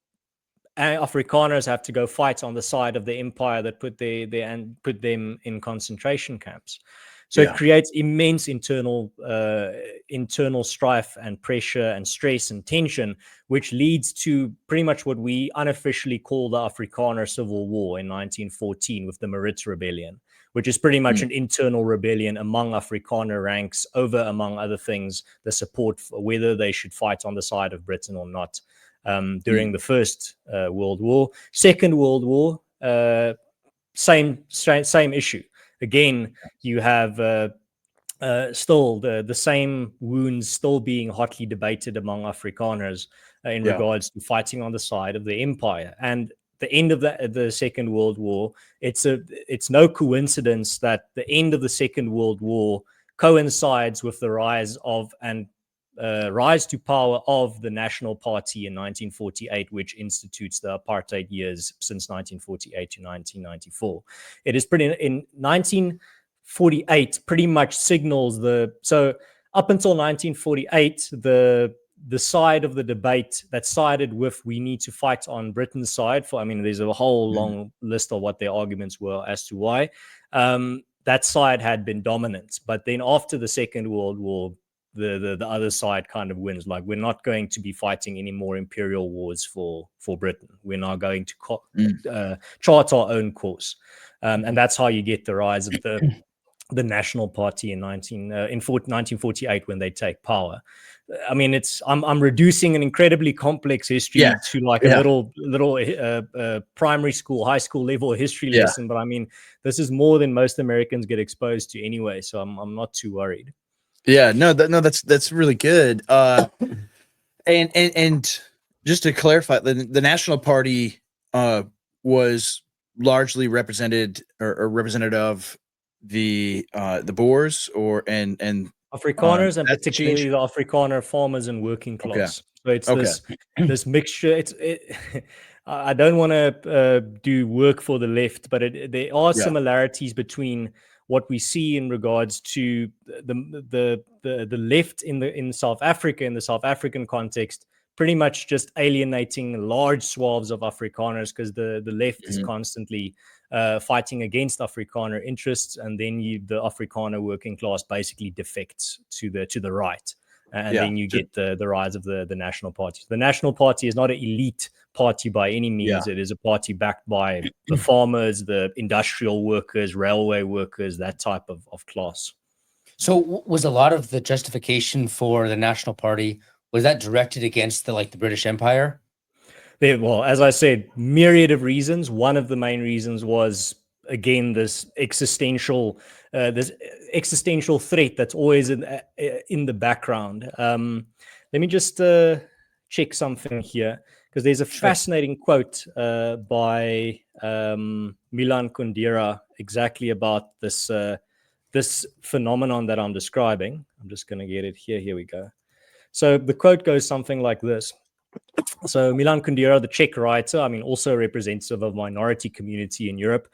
Afrikaners have to go fight on the side of the empire that put them in concentration camps. So it creates immense internal strife and pressure and stress and tension, which leads to pretty much what we unofficially call the Afrikaner Civil War in 1914 with the Maritz Rebellion, which is pretty much an internal rebellion among Afrikaner ranks over, among other things, the support for whether they should fight on the side of Britain or not during the First World War. Second World War, same issue. Again, you have still the same wounds still being hotly debated among Afrikaners in regards to fighting on the side of the empire. And the end of the Second World War, it's no coincidence that the end of the Second World War coincides with the rise to power of the National Party in 1948, which institutes the apartheid years since 1948 to 1994. It is in 1948 pretty much signals so up until 1948, the side of the debate that sided with we need to fight on Britain's side for, I mean, there's a whole long list of what their arguments were as to why, that side had been dominant. But then after the Second World War, the other side kind of wins. Like, we're not going to be fighting any more imperial wars for Britain. We're now going to chart our own course. And that's how you get the rise of the National Party in 1948 when they take power. I mean, I'm reducing an incredibly complex history to like a little primary school, high school level history lesson. But I mean, this is more than most Americans get exposed to anyway, so I'm not too worried. Yeah, that's really good. And just to clarify, the National Party was largely represented or representative of the Boers and Afrikaners, and particularly the Afrikaner farmers and working class. Okay. So it's this mixture. I don't want to do work for the left, but there are similarities between what we see in regards to the left in South Africa, in the South African context, pretty much just alienating large swaths of Afrikaners, because the left is constantly fighting against Afrikaner interests, and then the Afrikaner working class basically defects to the right, and then you get the rise of the National Party. The National Party is not an elite party by any means. It is a party backed by the farmers, the industrial workers, railway workers, that type of class. So was a lot of the justification for the National Party, was that directed against the British Empire? Well, as I said, myriad of reasons. One of the main reasons was, again, this existential threat that's always in the background. Let me just check something here, because there's a fascinating quote by Milan Kundera exactly about this phenomenon that I'm describing. I'm just going to get it here. Here we go. So the quote goes something like this. So Milan Kundera, the Czech writer, I mean, also representative of a minority community in Europe,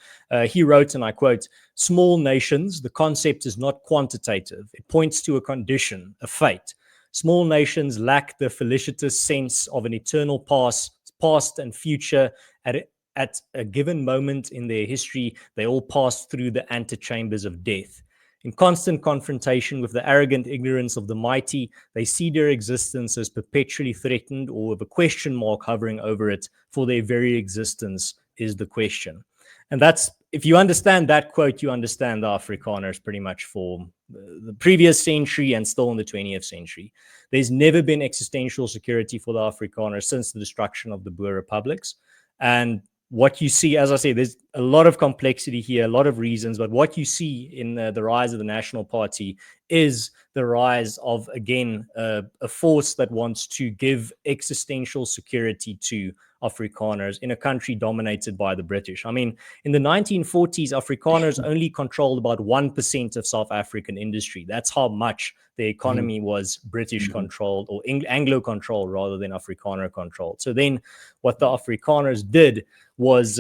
he wrote, and I quote, "Small nations, the concept is not quantitative. It points to a condition, a fate. Small nations lack the felicitous sense of an eternal past and future. At a given moment in their history, they all pass through the antechambers of death. In constant confrontation with the arrogant ignorance of the mighty, they see their existence as perpetually threatened, or with a question mark hovering over it, for their very existence is the question." And that's, if you understand that quote, you understand the Afrikaners pretty much for the previous century and still in the 20th century. There's never been existential security for the Afrikaners since the destruction of the Boer republics. And what you see, as I say, there's a lot of complexity here, a lot of reasons, but what you see in the rise of the National Party is the rise of, again, a force that wants to give existential security to Afrikaners in a country dominated by the British. I mean, in the 1940s, Afrikaners only controlled about 1% of South African industry. That's how much the economy was British controlled, or Anglo controlled rather than Afrikaner controlled. So then what the Afrikaners did was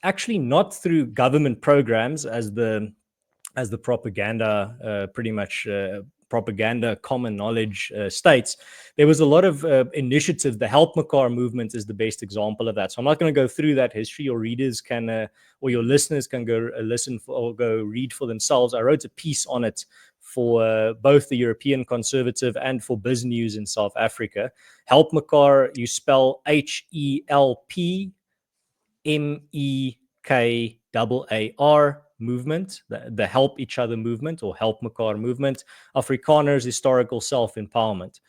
actually not through government programs as the propaganda pretty much propaganda common knowledge states. There was a lot of initiatives. The Help Mekaar movement is the best example of that. So I'm not going to go through that history. Your readers can or your listeners can go listen for, or go read for themselves. I wrote a piece on it for both the European Conservative and for Biz News in South Africa. Help Mekaar, you spell HELPMEKAAR movement, the Help Each Other movement, or Help Mekaar movement, Afrikaners' historical self-empowerment.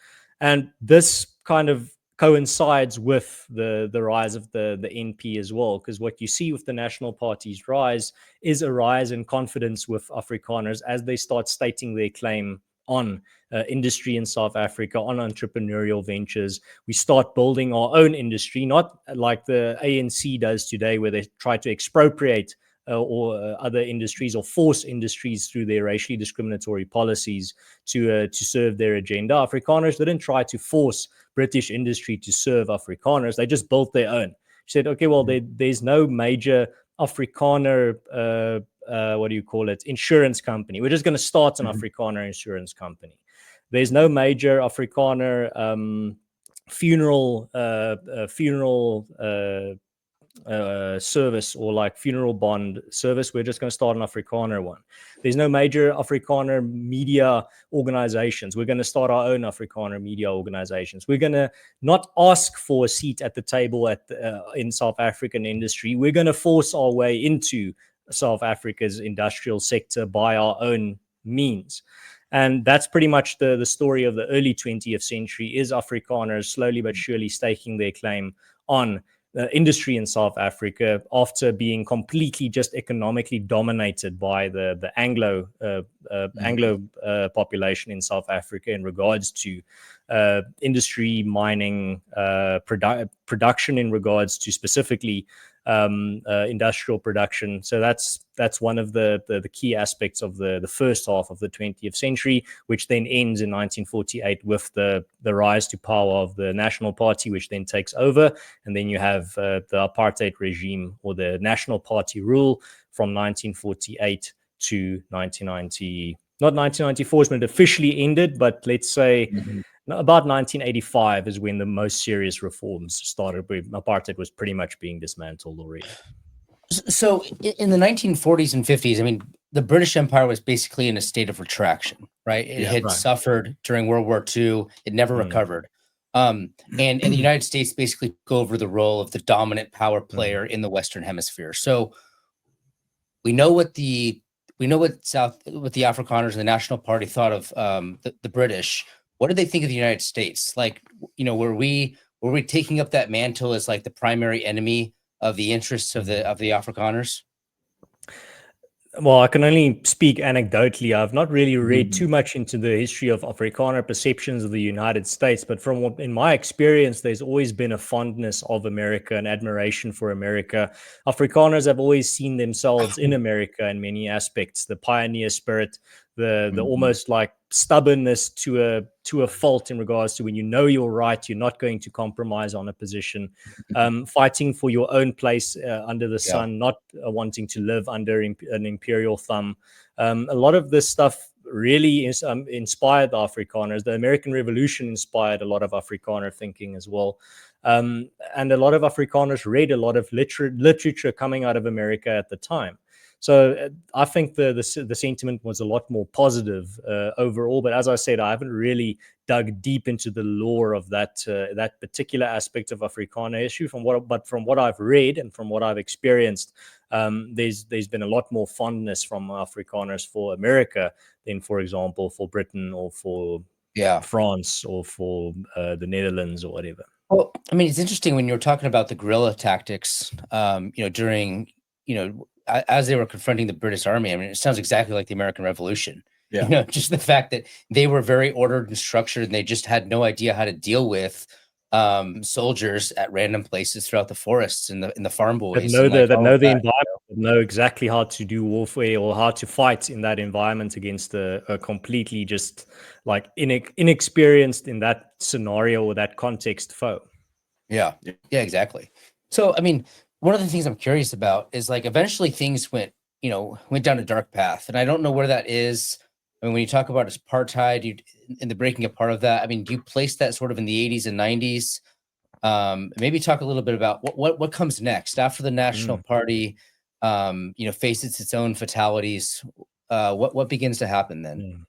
And this kind of coincides with the rise of the NP as well, because what you see with the National Party's rise is a rise in confidence with Afrikaners as they start stating their claim on industry in South Africa, on entrepreneurial ventures. We start building our own industry, not like the ANC does today, where they try to expropriate or other industries, or force industries through their racially discriminatory policies to serve their agenda. Afrikaners didn't try to force British industry to serve Afrikaners. They just built their own. Said, okay, well, there's no major Afrikaner what do you call it, insurance company. We're just going to start an Afrikaner insurance company. There's no major Afrikaner funeral service or like funeral bond service. We're just going to start an Afrikaner one. There's no major Afrikaner media organizations. We're going to start our own Afrikaner media organizations. We're going to not ask for a seat at the table in South African industry. We're going to force our way into South Africa's industrial sector by our own means. And that's pretty much the story of the early 20th century, is Afrikaners slowly but surely staking their claim on industry in South Africa after being completely just economically dominated by the Anglo population in South Africa in regards to industry, mining, production in regards to specifically industrial production. So that's one of the key aspects of the first half of the 20th century, which then ends in 1948 with the rise to power of the National Party, which then takes over. And then you have the apartheid regime, or the National Party rule, from 1948 to 1990. Not 1994 is when it officially ended, but let's say about 1985 is when the most serious reforms started. Apartheid was pretty much being dismantled already. So in the 1940s and 50s, I mean, the British Empire was basically in a state of retraction, right? It had suffered during World War II. It never recovered. And the United States basically took over the role of the dominant power player in the Western Hemisphere. So we know what the Afrikaners and the National Party thought of the British. What did they think of the United States? Like, you know, were we taking up that mantle as like the primary enemy of the interests of the Afrikaners? Well, I can only speak anecdotally. I've not really read too much into the history of Afrikaner perceptions of the United States, but in my experience, there's always been a fondness of America and admiration for America. Afrikaners have always seen themselves in America in many aspects: the pioneer spirit, the almost like stubbornness to a fault in regards to when you know you're right, you're not going to compromise on a position, fighting for your own place under the sun, not wanting to live under an imperial thumb. A lot of this stuff really is, inspired the Afrikaners. The American Revolution inspired a lot of Afrikaner thinking as well. And a lot of Afrikaners read a lot of literature coming out of America at the time. So I think the sentiment was a lot more positive overall. But as I said, I haven't really dug deep into the lore of that particular aspect of Afrikaner issue. From what I've read and from what I've experienced, there's been a lot more fondness from Afrikaners for America than, for example, for Britain or for France or for the Netherlands or whatever. Well, I mean, it's interesting when you're talking about the guerrilla tactics, during, as they were confronting the British Army. I mean, it sounds exactly like the American Revolution. Yeah. Just the fact that they were very ordered and structured, and they just had no idea how to deal with soldiers at random places throughout the forests and the farm boys. Know the environment, know exactly how to do warfare or how to fight in that environment against a completely just like inexperienced in that scenario or that context foe. Yeah, exactly. So, I mean, one of the things I'm curious about is like eventually things went down a dark path, and I don't know where that is. I mean, when you talk about apartheid and the breaking apart of that, I mean, do you place that sort of in the 80s and 90s? Maybe talk a little bit about what comes next after the National Party, faces its own fatalities. What begins to happen then?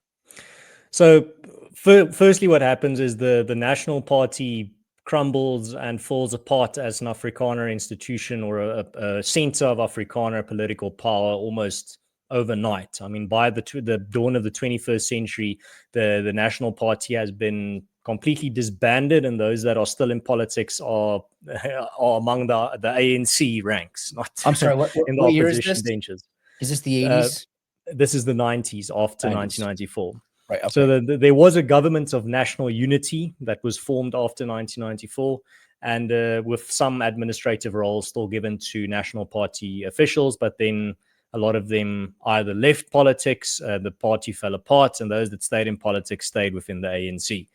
So, firstly, what happens is the National Party crumbles and falls apart as an Afrikaner institution or a center of Afrikaner political power almost overnight. I mean, by the dawn of the 21st century, the National Party has been completely disbanded, and those that are still in politics are among the ANC ranks. Not, I'm sorry, what year is this? Benches. Is this the 80s? This is the 90s, after 1994. Right. Okay. So there was a government of national unity that was formed after 1994, and with some administrative roles still given to National Party officials, but then a lot of them either left politics, the party fell apart, and those that stayed in politics stayed within the ANC.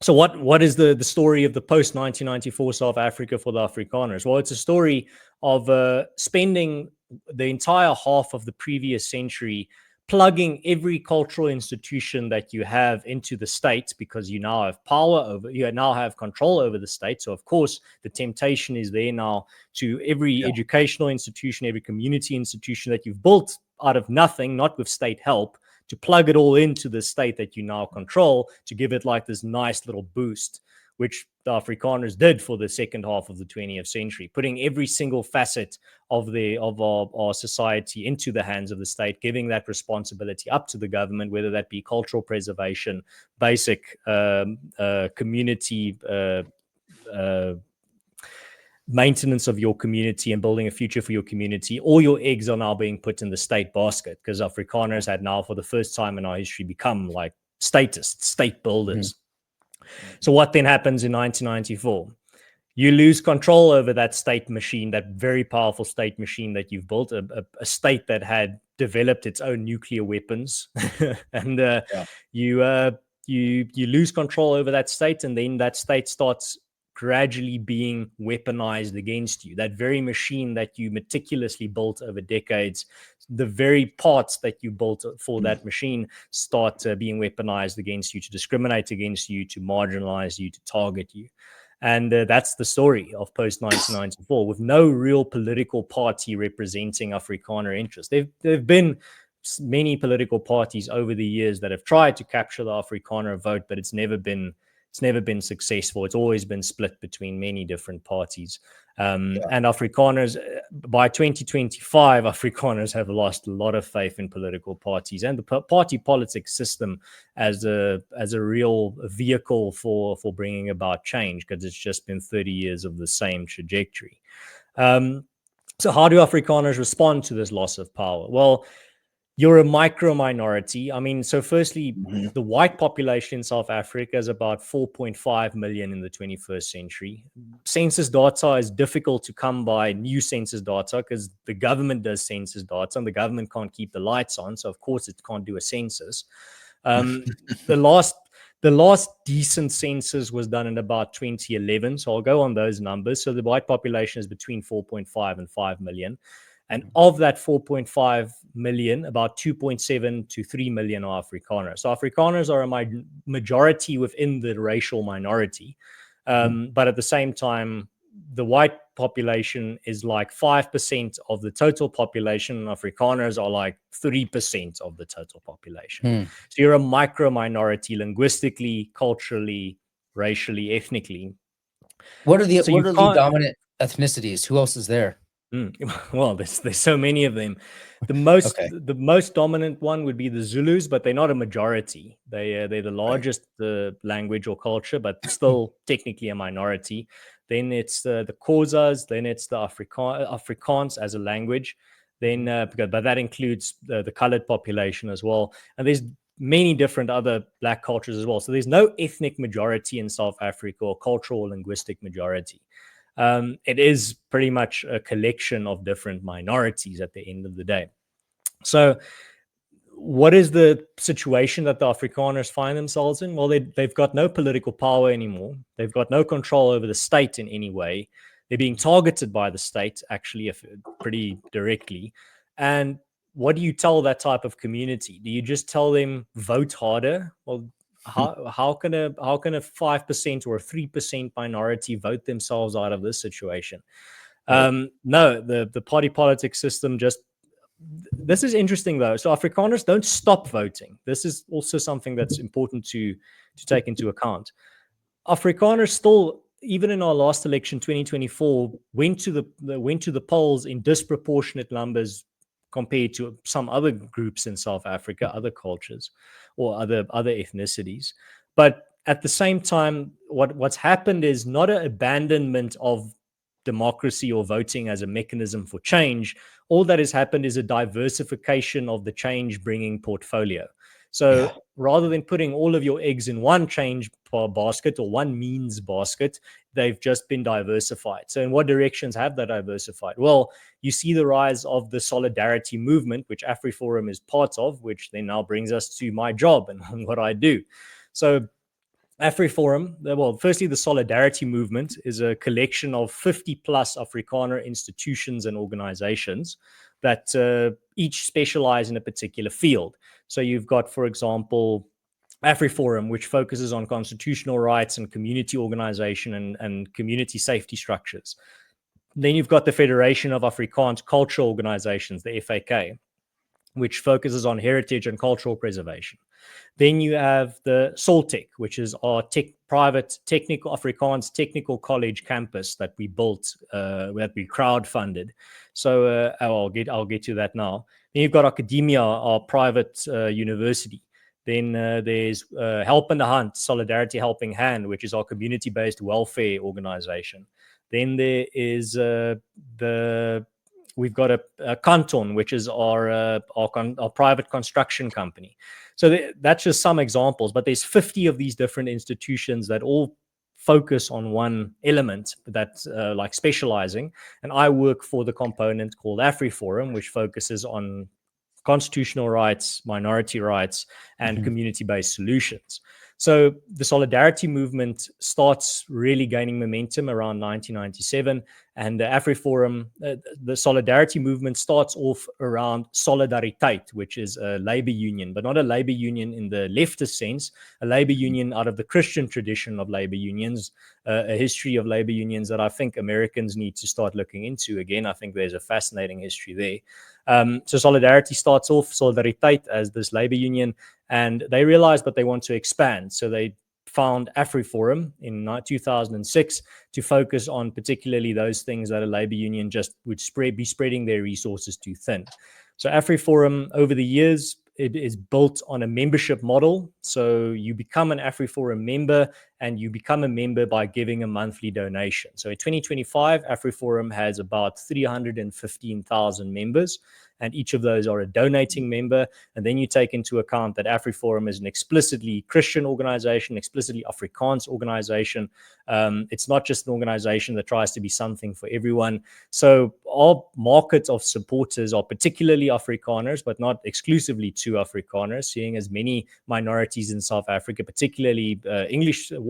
So what is the story of the post-1994 South Africa for the Afrikaners? Well, it's a story of spending the entire half of the previous century plugging every cultural institution that you have into the state, because you now have power over, you now have control over the state. So of course the temptation is there now to every educational institution, every community institution that you've built out of nothing, not with state help, to plug it all into the state that you now control, to give it like this nice little boost, which the Afrikaners did for the second half of the 20th century, putting every single facet of our society into the hands of the state, giving that responsibility up to the government, whether that be cultural preservation, basic community maintenance of your community and building a future for your community. All your eggs are now being put in the state basket, because Afrikaners had now for the first time in our history become like statists, state builders. So what then happens in 1994? You lose control over that state machine, that very powerful state machine that you've built, a state that had developed its own nuclear weapons, and you lose control over that state, and then that state starts gradually being weaponized against you. That very machine that you meticulously built over decades, the very parts that you built for that machine start being weaponized against you, to discriminate against you, to marginalize you, to target you. And that's the story of post-1994, with no real political party representing Afrikaner interests. There have been many political parties over the years that have tried to capture the Afrikaner vote, but it's never been successful. It's always been split between many different parties. And Afrikaners, by 2025, Afrikaners have lost a lot of faith in political parties and the party politics system as a real vehicle for bringing about change, because it's just been 30 years of the same trajectory. So how do Afrikaners respond to this loss of power? Well, you're a micro minority. I mean, so firstly, the white population in South Africa is about 4.5 million in the 21st century. Census data is difficult to come by, new census data, because the government does census data and the government can't keep the lights on. So of course it can't do a census. The last decent census was done in about 2011. So I'll go on those numbers. So the white population is between 4.5 and 5 million. And of that 4.5 million, about 2.7 to 3 million are Afrikaners. So Afrikaners are a majority within the racial minority. But at the same time, the white population is like 5% of the total population. And Afrikaners are like 3% of the total population. So you're a micro minority linguistically, culturally, racially, ethnically. What are the dominant ethnicities? Who else is there? Well, there's so many of them. The most dominant one would be the Zulus, but they're not a majority. They're the largest language or culture, but still technically a minority. Then it's the Xhosas. Then it's the Afrikaans as a language. Then, but that includes the colored population as well. And there's many different other black cultures as well. So there's no ethnic majority in South Africa or cultural or linguistic majority. It is pretty much a collection of different minorities at the end of the day. So what is the situation that the Afrikaners find themselves in? Well, they've got no political power anymore. They've got no control over the state in any way. They're being targeted by the state, actually, pretty directly. And what do you tell that type of community? Do you just tell them vote harder? Well, how can a 5% or a 3% minority vote themselves out of this situation? No, the party politics system this is interesting though. So Afrikaners don't stop voting. This is also something that's important to take into account. Afrikaners still, even in our last election, 2024, went to the polls in disproportionate numbers compared to some other groups in South Africa, other cultures, or other ethnicities. But at the same time, what's happened is not an abandonment of democracy or voting as a mechanism for change. All that has happened is a diversification of the change-bringing portfolio. So rather than putting all of your eggs in one change basket or one means basket, they've just been diversified. So in what directions have they diversified? Well, you see the rise of the solidarity movement, which AfriForum is part of, which then now brings us to my job and what I do. So AfriForum, well, firstly, the Solidarity Movement is a collection of 50 plus Afrikaner institutions and organizations that each specialize in a particular field. So you've got, for example, AfriForum, which focuses on constitutional rights and community organization and community safety structures. Then you've got the Federation of Afrikaans Cultural Organizations, the FAK, which focuses on heritage and cultural preservation. Then you have the Soltech, which is our private technical Afrikaans technical college campus that we built, that we crowdfunded. So I'll get to that now. Then you've got Academia, our private university. Then there's Help in the Hunt, Solidarity Helping Hand, which is our community-based welfare organization. Then there is we've got a Canton, which is our private construction company. So that's just some examples, but there's 50 of these different institutions that all focus on one element that's like specializing. And I work for the component called AfriForum, which focuses on constitutional rights, minority rights, and community-based solutions. So the Solidarity Movement starts really gaining momentum around 1997, and the AfriForum, the Solidarity Movement starts off around Solidariteit, which is a labor union, but not a labor union in the leftist sense, a labor union out of the Christian tradition of labor unions, a history of labor unions that I think Americans need to start looking into again. I think there's a fascinating history there. So Solidarity starts off, Solidariteit, as this labor union, and they realized that they want to expand. So they found AfriForum in 2006 to focus on particularly those things that a labor union just would be spreading their resources too thin. So AfriForum, over the years, it is built on a membership model. So you become an AfriForum member, and you become a member by giving a monthly donation. So in 2025, AfriForum has about 315,000 members, and each of those are a donating member. And then you take into account that AfriForum is an explicitly Christian organization, explicitly Afrikaans organization. It's not just an organization that tries to be something for everyone. So our market of supporters are particularly Afrikaners, but not exclusively to Afrikaners, seeing as many minorities in South Africa, particularly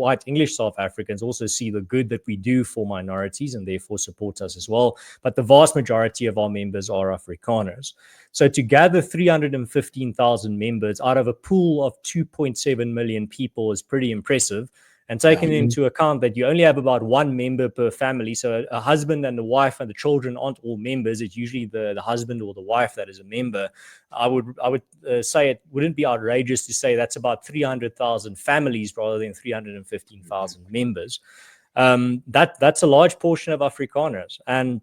white English South Africans, also see the good that we do for minorities and therefore support us as well. But the vast majority of our members are Afrikaners. So to gather 315,000 members out of a pool of 2.7 million people is pretty impressive. And taking into account that you only have about one member per family, so a husband and the wife and the children aren't all members. It's usually the husband or the wife that is a member. I would say it wouldn't be outrageous to say that's about 300,000 families rather than 315,000 members. That's a large portion of Afrikaners. And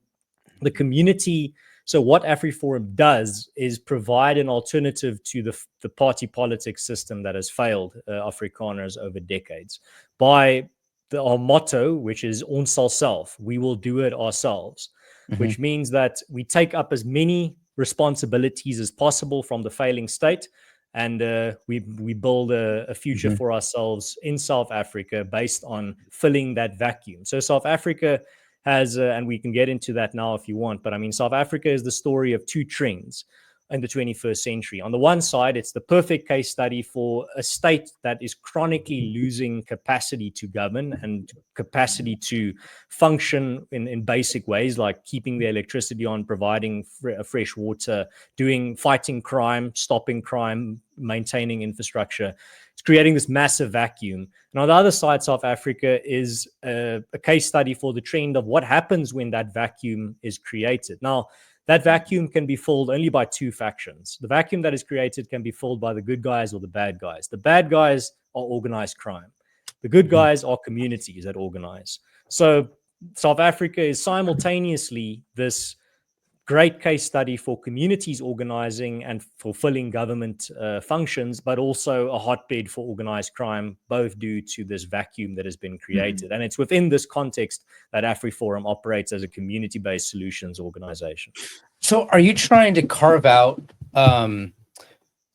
the community. So what AfriForum does is provide an alternative to the party politics system that has failed Afrikaners over decades by our motto, which is ons sal self, we will do it ourselves, which means that we take up as many responsibilities as possible from the failing state, and we build a future for ourselves in South Africa based on filling that vacuum. So South Africa has, and we can get into that now if you want, but I mean, South Africa is the story of two trends in the 21st century. On the one side, it's the perfect case study for a state that is chronically losing capacity to govern and capacity to function in basic ways, like keeping the electricity on, providing fresh water, fighting crime, stopping crime, maintaining infrastructure. It's creating this massive vacuum. And on the other side, South Africa is a case study for the trend of what happens when that vacuum is created. Now, that vacuum can be filled only by two factions. The vacuum that is created can be filled by the good guys or the bad guys. The bad guys are organized crime. The good guys are communities that organize. So South Africa is simultaneously this great case study for communities organizing and fulfilling government functions, but also a hotbed for organized crime, both due to this vacuum that has been created. And it's within this context that AfriForum operates as a community-based solutions organization. So are you trying to carve out a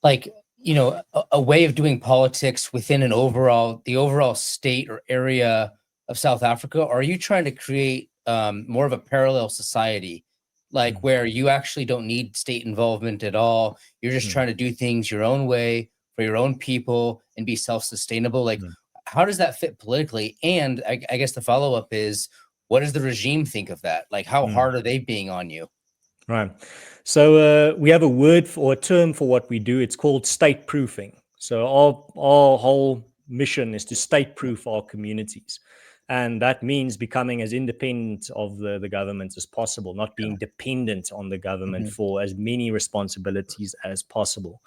way of doing politics within the overall state or area of South Africa? Or are you trying to create more of a parallel society, like where you actually don't need state involvement at all? You're just trying to do things your own way for your own people and be self-sustainable. Like, how does that fit politically? And I guess the follow-up is, what does the regime think of that? Like, how hard are they being on you? Right. So we have a word or a term for what we do. It's called state proofing. So our whole mission is to state proof our communities. And that means becoming as independent of the government as possible, not being dependent on the government for as many responsibilities as possible.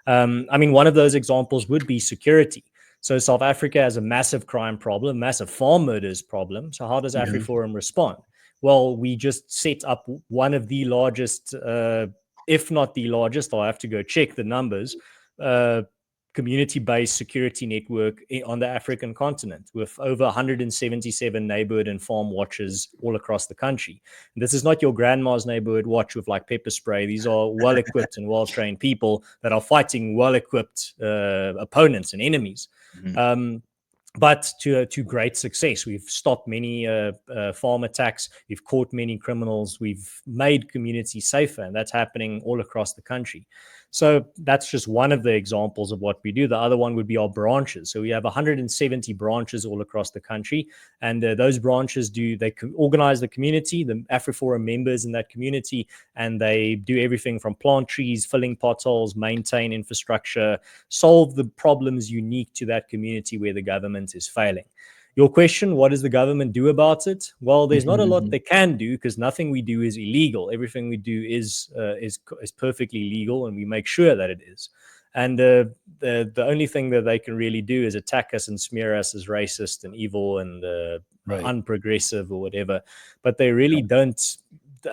I mean, one of those examples would be security. So South Africa has a massive crime problem, massive farm murders problem. So how does AfriForum respond? Well, we just set up one of the largest, if not the largest, I'll have to go check the numbers, community-based security network on the African continent, with over 177 neighborhood and farm watches all across the country. And this is not your grandma's neighborhood watch with like pepper spray. These are well-equipped and well-trained people that are fighting well-equipped opponents and enemies. But to great success. We've stopped many farm attacks. We've caught many criminals. We've made communities safer, and that's happening all across the country. So that's just one of the examples of what we do. The other one would be our branches. So we have 170 branches all across the country, and those branches organize the community, the AfriForum members in that community, and they do everything from plant trees, filling potholes, maintain infrastructure, solve the problems unique to that community where the government is failing. Your question, what does the government do about it? Well, there's not a lot they can do, because nothing we do is illegal. Everything we do is perfectly legal, and we make sure that it is. And the only thing that they can really do is attack us and smear us as racist and evil and unprogressive or whatever. But they really don't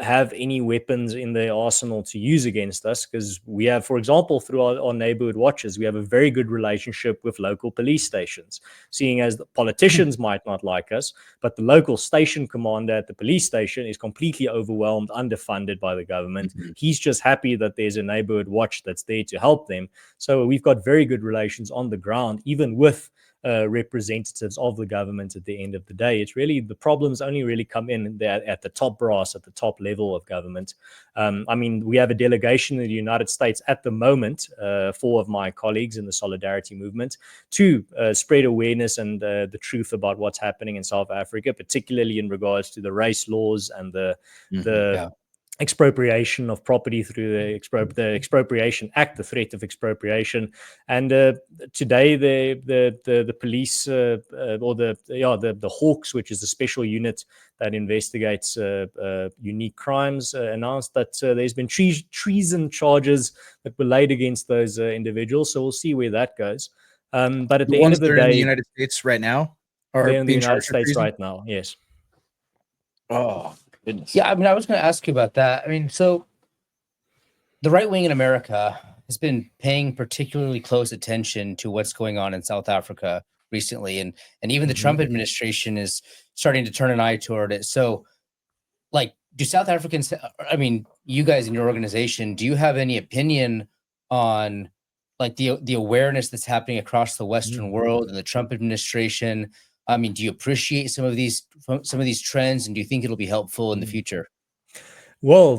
have any weapons in their arsenal to use against us, because we have, for example, through our neighborhood watches, we have a very good relationship with local police stations, seeing as the politicians might not like us, but the local station commander at the police station is completely overwhelmed, underfunded by the government. He's just happy that there's a neighborhood watch that's there to help them. So we've got very good relations on the ground, even with representatives of the government at the end of the day. It's really, the problems only really come in there at the top brass, at the top level of government. I mean, we have a delegation in the United States at the moment, 4 of my colleagues in the Solidarity Movement, to spread awareness and the truth about what's happening in South Africa, particularly in regards to the race laws and the expropriation of property through the Expropriation Act, the threat of expropriation. And today the police or the Hawks, which is the special unit that investigates unique crimes, announced that there's been treason charges that were laid against those individuals. So we'll see where that goes. But at the end of the day, in the United States right now, they're in the United States right now. Yes. Oh. Goodness. Yeah, I mean, I was going to ask you about that. I mean, so the right wing in America has been paying particularly close attention to what's going on in South Africa recently, and even the Trump administration is starting to turn an eye toward it. So, like, do South Africans, I mean, you guys in your organization, do you have any opinion on like the awareness that's happening across the Western world and the Trump administration? I mean, do you appreciate some of these trends, and do you think it'll be helpful in the future? Well,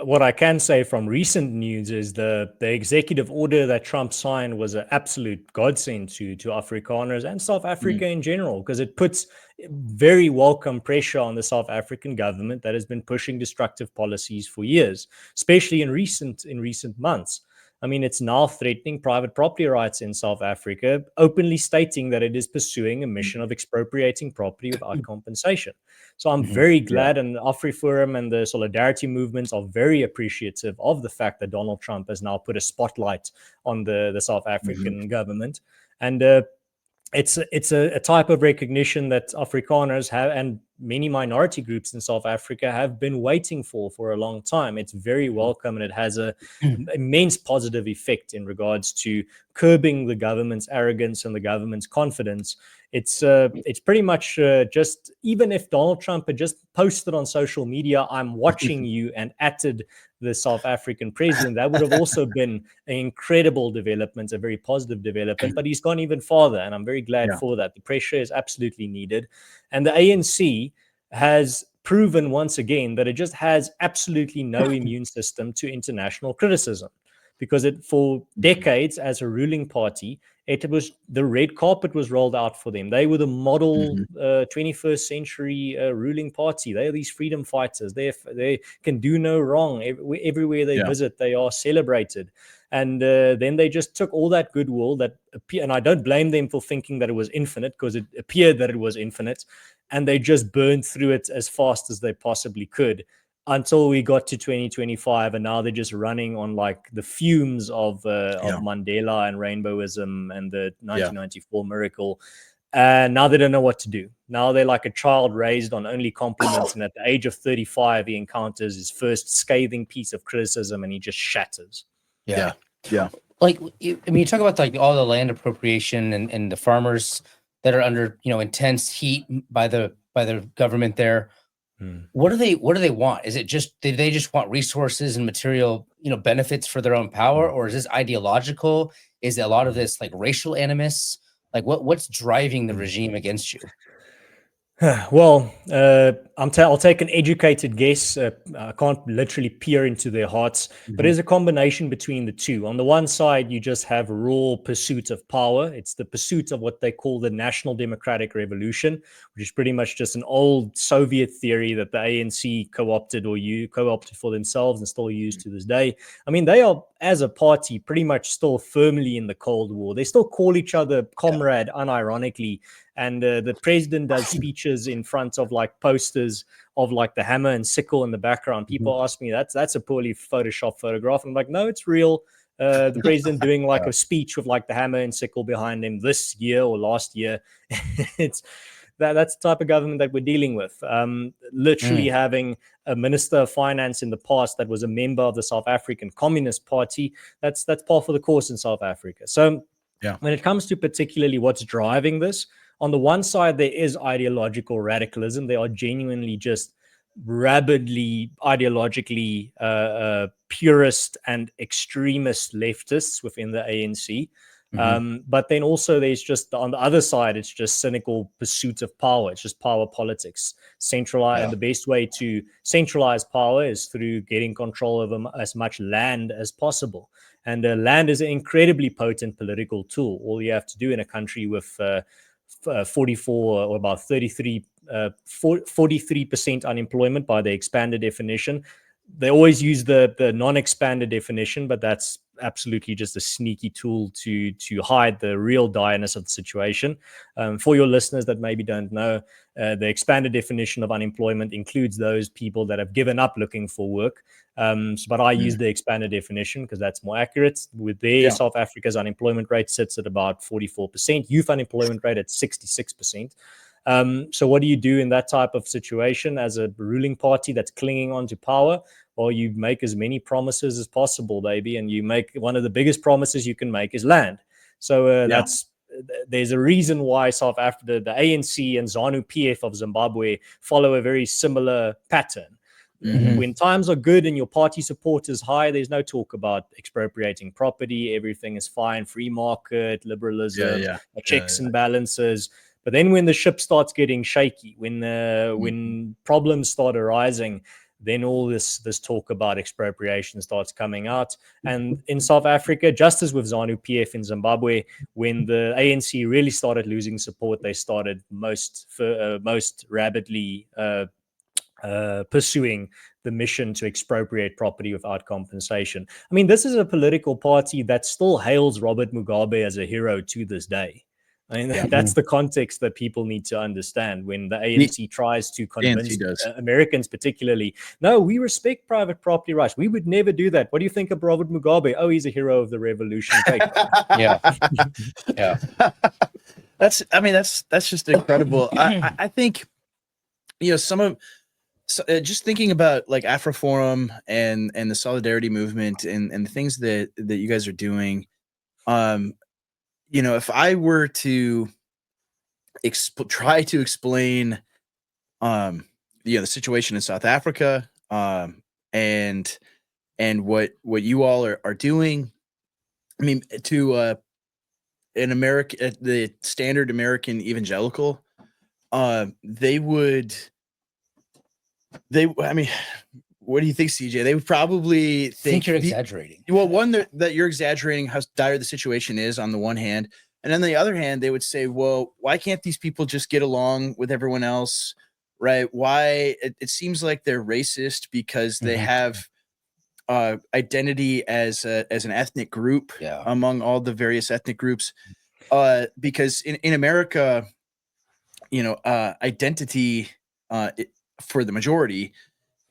what I can say from recent news is the executive order that Trump signed was an absolute godsend to Afrikaners and South Africa in general, because it puts very welcome pressure on the South African government that has been pushing destructive policies for years, especially in recent months. I mean, it's now threatening private property rights in South Africa, openly stating that it is pursuing a mission of expropriating property without compensation. So I'm very glad, and AfriForum and the Solidarity movements are very appreciative of the fact that Donald Trump has now put a spotlight on the South African government. And it's a type of recognition that Afrikaners have, and many minority groups in South Africa have been waiting for a long time. It's very welcome, and it has a immense positive effect in regards to curbing the government's arrogance and the government's confidence. It's pretty much just, even if Donald Trump had just posted on social media, "I'm watching you," and added the South African president, that would have also been an incredible development, a very positive development. But he's gone even farther, and I'm very glad for that. The pressure is absolutely needed. And the ANC has proven once again that it just has absolutely no immune system to international criticism. because for decades as a ruling party, it was the red carpet was rolled out for them. They were the model 21st century ruling party. They are these freedom fighters. They can do no wrong. Everywhere they visit, they are celebrated. And then they just took all that goodwill that appeared, and I don't blame them for thinking that it was infinite, because it appeared that it was infinite, and they just burned through it as fast as they possibly could, until we got to 2025, and now they're just running on like the fumes of Mandela and rainbowism and the 1994 miracle. Now they don't know what to do. Now they're like a child raised on only compliments, and at the age of 35, he encounters his first scathing piece of criticism, and he just shatters. Yeah. Like, I mean, you talk about like all the land appropriation and the farmers that are under, intense heat by the government there. What do they want? Is it just, do they just want resources and material, benefits for their own power? Or is this ideological? Is a lot of this like racial animus? Like what's driving the regime against you? Well, I'll take an educated guess. I can't literally peer into their hearts, but there's a combination between the two. On the one side, you just have raw pursuit of power. It's the pursuit of what they call the National Democratic Revolution, which is pretty much just an old Soviet theory that the ANC co-opted for themselves and still use to this day. I mean, they are, as a party, pretty much still firmly in the Cold War. They still call each other comrade, unironically. And the president does speeches in front of like posters of like the hammer and sickle in the background. People ask me, that's a poorly photoshopped photograph. I'm like, no, it's real. The president doing like a speech with like the hammer and sickle behind him this year or last year. That's the type of government that we're dealing with. Literally having a minister of finance in the past that was a member of the South African Communist Party. That's par for the course in South Africa. So when it comes to particularly what's driving this, on the one side, there is ideological radicalism. They are genuinely just rabidly ideologically purist and extremist leftists within the ANC. But then also there's just, on the other side, it's just cynical pursuit of power. It's just power politics. The best way to centralize power is through getting control of as much land as possible. And land is an incredibly potent political tool. All you have to do in a country with 44 or about 43% unemployment by the expanded definition. They always use the non-expanded definition, but that's absolutely just a sneaky tool to hide the real direness of the situation. For your listeners that maybe don't know, the expanded definition of unemployment includes those people that have given up looking for work. But I use the expanded definition because that's more accurate. With South Africa's unemployment rate sits at about 44%, youth unemployment rate at 66%. So what do you do in that type of situation as a ruling party that's clinging on to power? Well, you make as many promises as possible, baby. And you make one of the biggest promises you can make is land. So there's a reason why South Africa, the ANC and ZANU-PF of Zimbabwe follow a very similar pattern. When times are good and your party support is high, there's no talk about expropriating property. Everything is fine. Free market, liberalism, checks and balances. But then when the ship starts getting shaky, when problems start arising, then all this talk about expropriation starts coming out. And in South Africa, just as with ZANU-PF in Zimbabwe, when the ANC really started losing support, they started most rapidly pursuing the mission to expropriate property without compensation. I mean, this is a political party that still hails Robert Mugabe as a hero to this day. I mean, that's the context that people need to understand when the ANC tries to convince Americans particularly, no, we respect private property rights. We would never do that. What do you think of Robert Mugabe? Oh, he's a hero of the revolution. That's just incredible. I think, just thinking about like AfriForum and the solidarity movement and the things that you guys are doing, if I were to try to explain, the situation in South Africa, and what you all are doing, I mean, to an American, the standard American evangelical, What do you think, CJ? They would probably I think you're exaggerating. Well, one, that you're exaggerating how dire the situation is on the one hand. And on the other hand, they would say, well, why can't these people just get along with everyone else? Right? Why? It seems like they're racist because they have identity as an ethnic group among all the various ethnic groups. Because in America, identity for the majority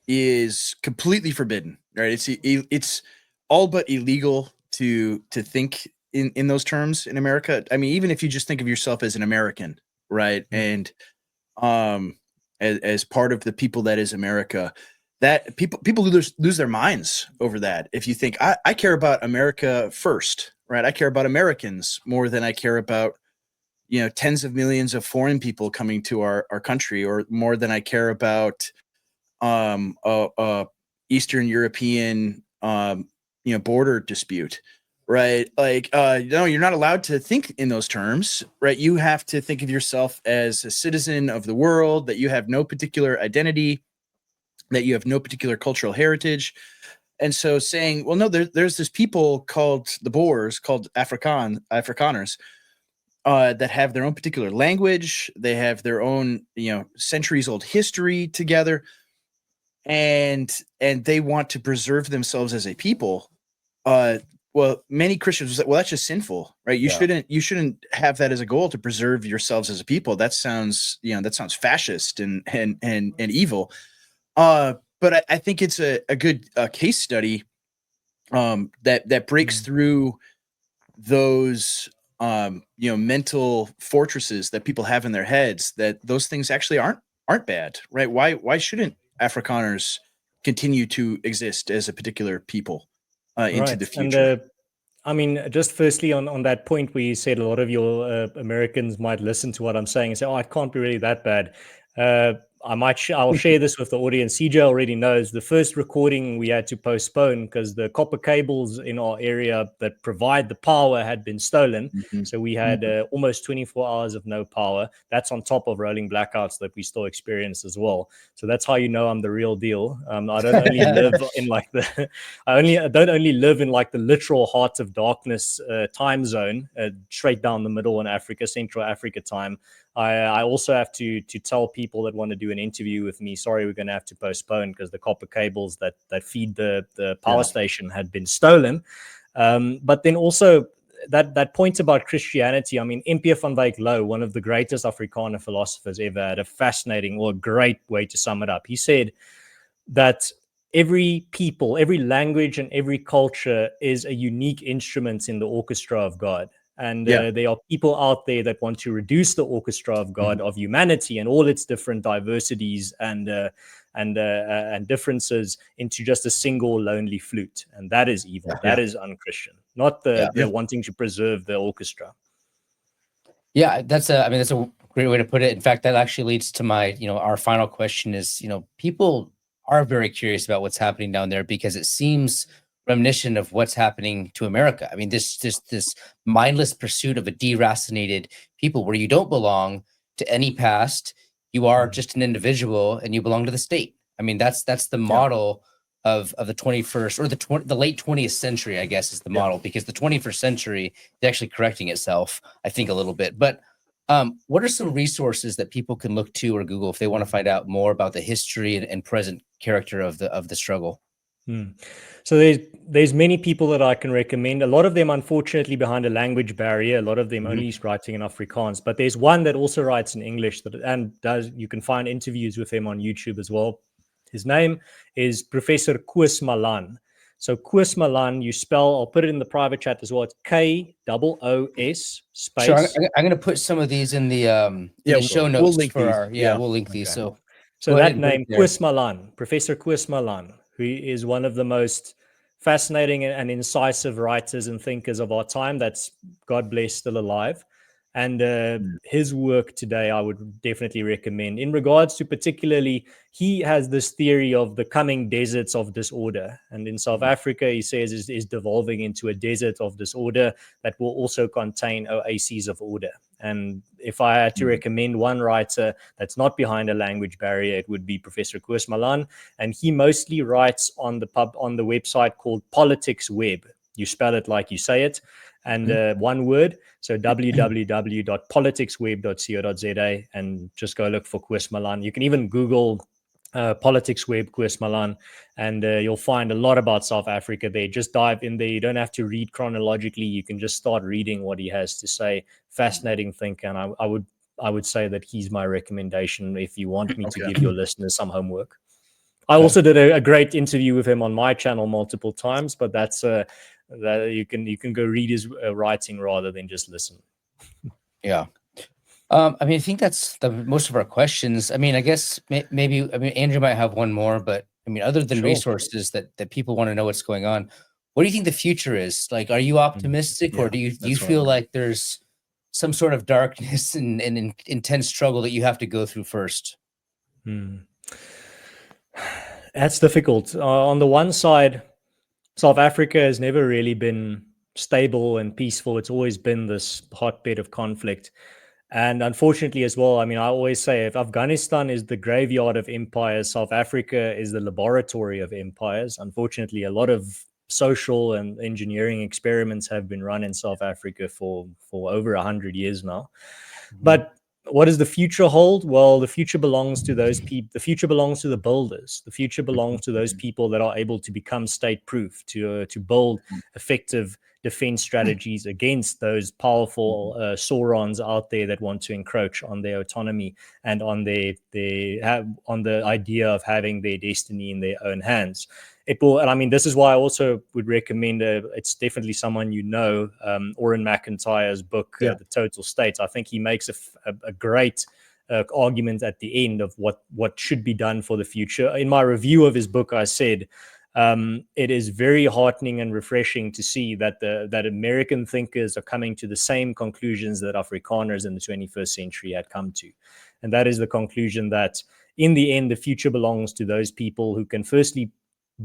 is completely forbidden, right? It's all but illegal to think in those terms in America. I mean, even if you just think of yourself as an American, right? And as part of the people that is America, that people lose their minds over that. If you think I care about America first, right? I care about Americans more than I care about tens of millions of foreign people coming to our country, or more than I care about Eastern European border dispute, right? Like no, you're not allowed to think in those terms, right? You have to think of yourself as a citizen of the world, that you have no particular identity, that you have no particular cultural heritage. And so saying, well, no, there's this people called the Boers, called Afrikaners, that have their own particular language, they have their own centuries old history together, and they want to preserve themselves as a people. Well, many Christians will say, well, that's just sinful, right? You shouldn't have that as a goal, to preserve yourselves as a people. That sounds fascist and evil. But I think it's a good case study that breaks through those mental fortresses that people have in their heads, that those things actually aren't bad, right? Why shouldn't Afrikaners continue to exist as a particular people into the future? And just firstly on that point where you said a lot of your Americans might listen to what I'm saying and say, oh, it can't be really that bad. I'll share this with the audience. CJ already knows the first recording we had to postpone because the copper cables in our area that provide the power had been stolen. So we had almost 24 hours of no power. That's on top of rolling blackouts that we still experience as well. So that's how you know I'm the real deal. I don't only live in I don't only live in like the literal heart of darkness time zone, straight down the middle in Africa, Central Africa time. I also have to tell people that want to do an interview with me, sorry, we're going to have to postpone because the copper cables that feed the power station had been stolen. But then also that point about Christianity, I mean, Ernst van Zyl, one of the greatest Afrikaner philosophers ever, had a fascinating or great way to sum it up. He said that every people, every language, and every culture is a unique instrument in the orchestra of God. And there are people out there that want to reduce the orchestra of God, of humanity and all its different diversities and differences into just a single lonely flute. And that is evil. That is unchristian, not the wanting to preserve the orchestra. Yeah, that's a great way to put it. In fact, that actually leads to my, our final question is, people are very curious about what's happening down there because it seems reminiscent of what's happening to America. I mean, this mindless pursuit of a deracinated people where you don't belong to any past. You are just an individual and you belong to the state. I mean, that's the model of the 21st or the late 20th century, I guess, is the model, because the 21st century is actually correcting itself, I think, a little bit. But what are some resources that people can look to or Google if they want to find out more about the history and present character of the struggle? So there's many people that I can recommend. A lot of them, unfortunately, behind a language barrier. A lot of them only writing in Afrikaans. But there's one that also writes in English you can find interviews with him on YouTube as well. His name is Professor Koos Malan. So Koos Malan, I'll put it in the private chat as well. It's KOOS space. Sure, I'm going to put some of these in the show notes. We'll link we'll link these. So that name, Koos Malan, Professor Koos Malan, who is one of the most fascinating and incisive writers and thinkers of our time. That's, God bless, still alive. And his work today, I would definitely recommend. In regards to particularly, he has this theory of the coming deserts of disorder. And in South Africa, he says, is devolving into a desert of disorder that will also contain oases of order. And if I had to recommend one writer that's not behind a language barrier, it would be Professor Koos Malan. And he mostly writes on the website called Politics Web. You spell it like you say it, and one word. So www.politicsweb.co.za, and just go look for Koos Malan. You can even Google Politics Web Koos Malan, and you'll find a lot about South Africa there. Just dive in there. You don't have to read chronologically. You can just start reading what he has to say. Fascinating thinker, and I would say that he's my recommendation if you want me to give your listeners some homework. I also did a great interview with him on my channel multiple times, but that's that you can go read his writing rather than just listen. Yeah. I mean, I think that's most of our questions. I mean, I guess maybe Andrew might have one more, but I mean, other than resources that people want to know what's going on, what do you think the future is? Like, are you optimistic, or do you feel like there's some sort of darkness and intense struggle that you have to go through first? That's difficult. On the one side, South Africa has never really been stable and peaceful. It's always been this hotbed of conflict. And unfortunately as well, I mean, I always say if Afghanistan is the graveyard of empires, South Africa is the laboratory of empires. Unfortunately, a lot of social and engineering experiments have been run in South Africa for over 100 years now. But what does the future hold? Well, the future belongs to those people. The future belongs to the builders. The future belongs to those people that are able to become state-proof, to build effective defense strategies against those powerful Saurons out there that want to encroach on their autonomy and on the idea of having their destiny in their own hands. It will, and I mean, this is why I also would recommend. It's definitely someone Oren McIntyre's book, The Total State. I think he makes a great argument at the end of what should be done for the future. In my review of his book, I said it is very heartening and refreshing to see that American thinkers are coming to the same conclusions that Afrikaners in the 21st century had come to, and that is the conclusion that in the end, the future belongs to those people who can firstly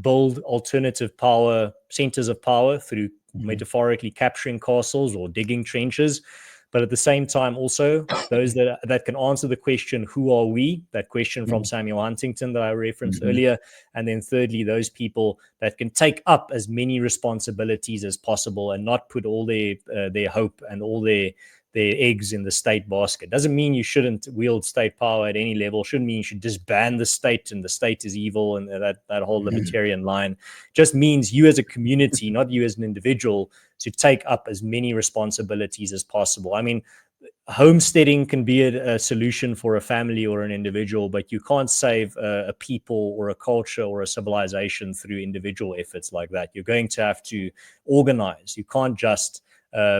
build alternative power centers of power through metaphorically capturing castles or digging trenches, but at the same time also those that can answer the question, who are we? That question from Samuel Huntington that I referenced earlier. And then thirdly, those people that can take up as many responsibilities as possible and not put all their hope and all their eggs in the state basket. Doesn't mean you shouldn't wield state power at any level. Shouldn't mean you should disband the state and the state is evil and that whole libertarian line. Just means you as a community, not you as an individual, to take up as many responsibilities as possible. I mean, homesteading can be a solution for a family or an individual, but you can't save a people or a culture or a civilization through individual efforts like that. You're going to have to organize. You can't just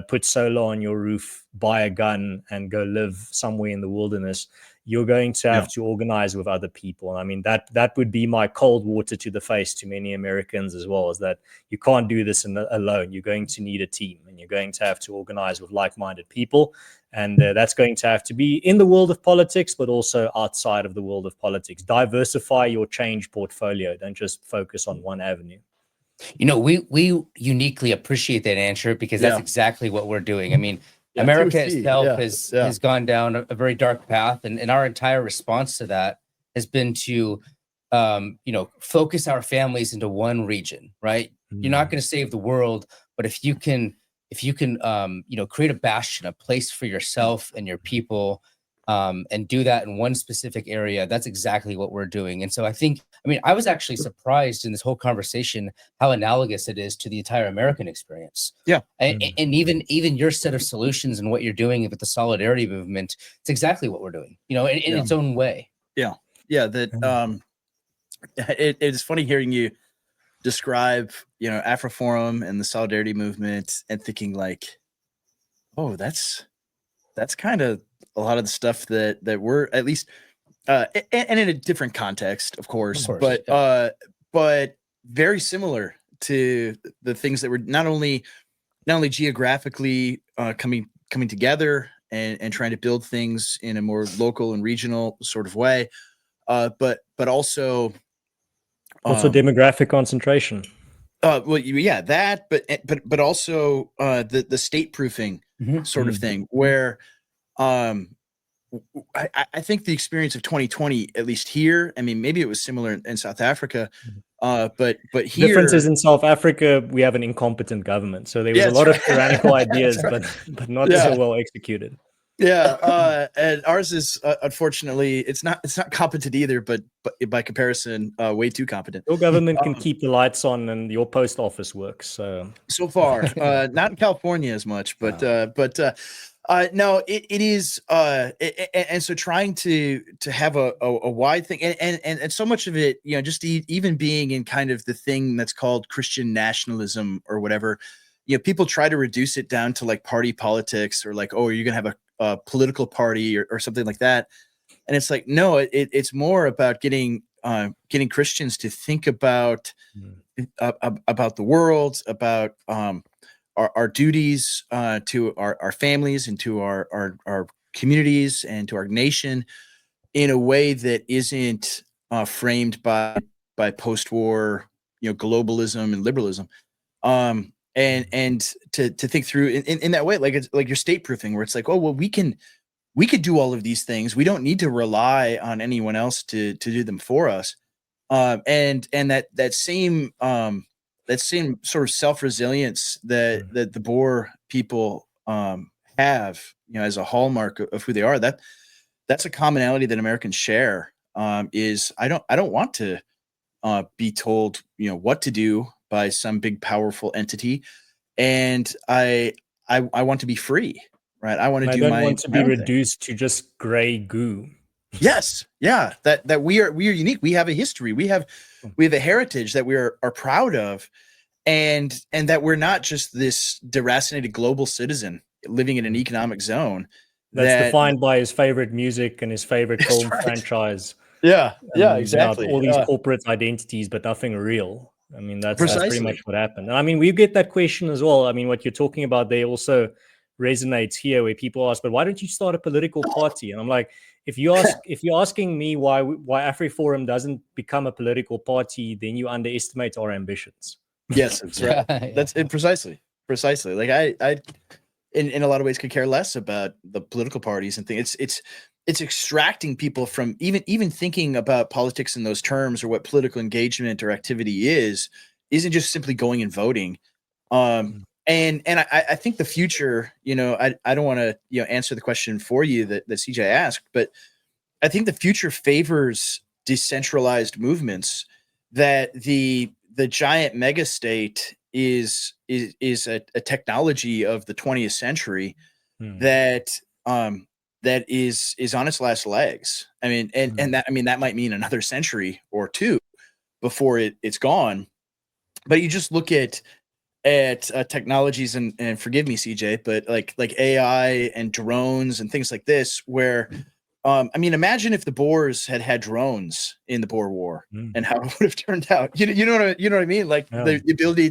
put solar on your roof, buy a gun, and go live somewhere in the wilderness. You're going to have to organize with other people. I mean, that would be my cold water to the face to many Americans as well, is that you can't do this alone. You're going to need a team, and you're going to have to organize with like-minded people. And that's going to have to be in the world of politics, but also outside of the world of politics. Diversify your change portfolio. Don't just focus on one avenue. You know, we uniquely appreciate that answer because that's exactly what we're doing. I mean, America itself has gone down a very dark path, and our entire response to that has been to, focus our families into one region, right? You're not going to save the world, but if you can, create a bastion, a place for yourself and your people, and do that in one specific area, that's exactly what we're doing. And so I was actually surprised in this whole conversation how analogous it is to the entire American experience. Yeah. And even your set of solutions and what you're doing with the solidarity movement, it's exactly what we're doing, in its own way. Yeah. Yeah. It's funny hearing you describe, AfriForum and the solidarity movement and thinking like, oh, that's kind of a lot of the stuff that we're at least, and in a different context, of course, but very similar to the things that were not only geographically coming together and trying to build things in a more local and regional sort of way, but also demographic concentration. But also the state proofing sort of thing where I think the experience of 2020, at least here, I mean, maybe it was similar in South Africa, but here, Difference is in South Africa, we have an incompetent government. So there was a lot of tyrannical ideas, but not so well executed. Yeah, and ours is unfortunately it's not competent either, but by comparison, way too competent. Your government can keep the lights on, and your post office works. So far, not in California as much, but no, it is, and so trying to have a wide thing, and so much of it, you know, just even being in kind of the thing that's called Christian nationalism or whatever. You know, people try to reduce it down to like party politics or like, oh, are you gonna have a political party or something like that? And it's like, no, it's more about getting Christians to think about the world, about our duties to our families and to our communities and to our nation in a way that isn't framed by post-war, you know, globalism and liberalism. And to think through in that way, like it's like your state proofing, where it's like, oh, well, we could do all of these things. We don't need to rely on anyone else to do them for us. And that same sort of self-resilience that the Boer people have, you know, as a hallmark of who they are, that's a commonality that Americans share. Is I don't want to be told, you know, what to do by some big powerful entity, and I want to be free, right? I want to do my. I don't want to be reduced to just gray goo. Yes, yeah, that we are unique. We have a history. We have a heritage that we are proud of, and that we're not just this deracinated global citizen living in an economic zone that's defined by his favorite music and his favorite film franchise. Yeah, exactly. All these corporate identities, but nothing real. I mean, that's pretty much what happened. And I mean, we get that question as well. I mean, what you're talking about there also resonates here, where people ask, but why don't you start a political party? And I'm like, if you're asking me why AfriForum doesn't become a political party, then you underestimate our ambitions. Yes, that's right. Yeah. That's it, precisely. Like I in a lot of ways could care less about the political parties and things. It's extracting people from even thinking about politics in those terms, or what political engagement or activity isn't just simply going and voting. And I think the future, you know, I don't want to, you know, answer the question for you that CJ asked, but I think the future favors decentralized movements. That the giant mega state is a technology of the 20th century that is on its last legs. I mean, and that might mean another century or two before it's gone. But you just look at technologies and forgive me, CJ, but like AI and drones and things like this, where I mean, imagine if the Boers had drones in the Boer War and how it would have turned out. You know what I mean? Like the ability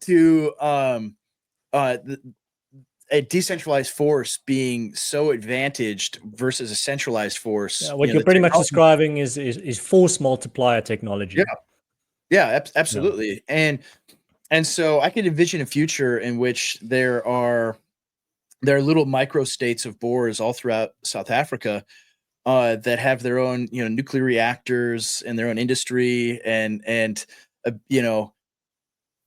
to a decentralized force being so advantaged versus a centralized force. Yeah, what you're pretty much describing is force multiplier technology. Yeah, absolutely. And so I could envision a future in which there are little micro states of Boers all throughout South Africa that have their own, you know, nuclear reactors and their own industry and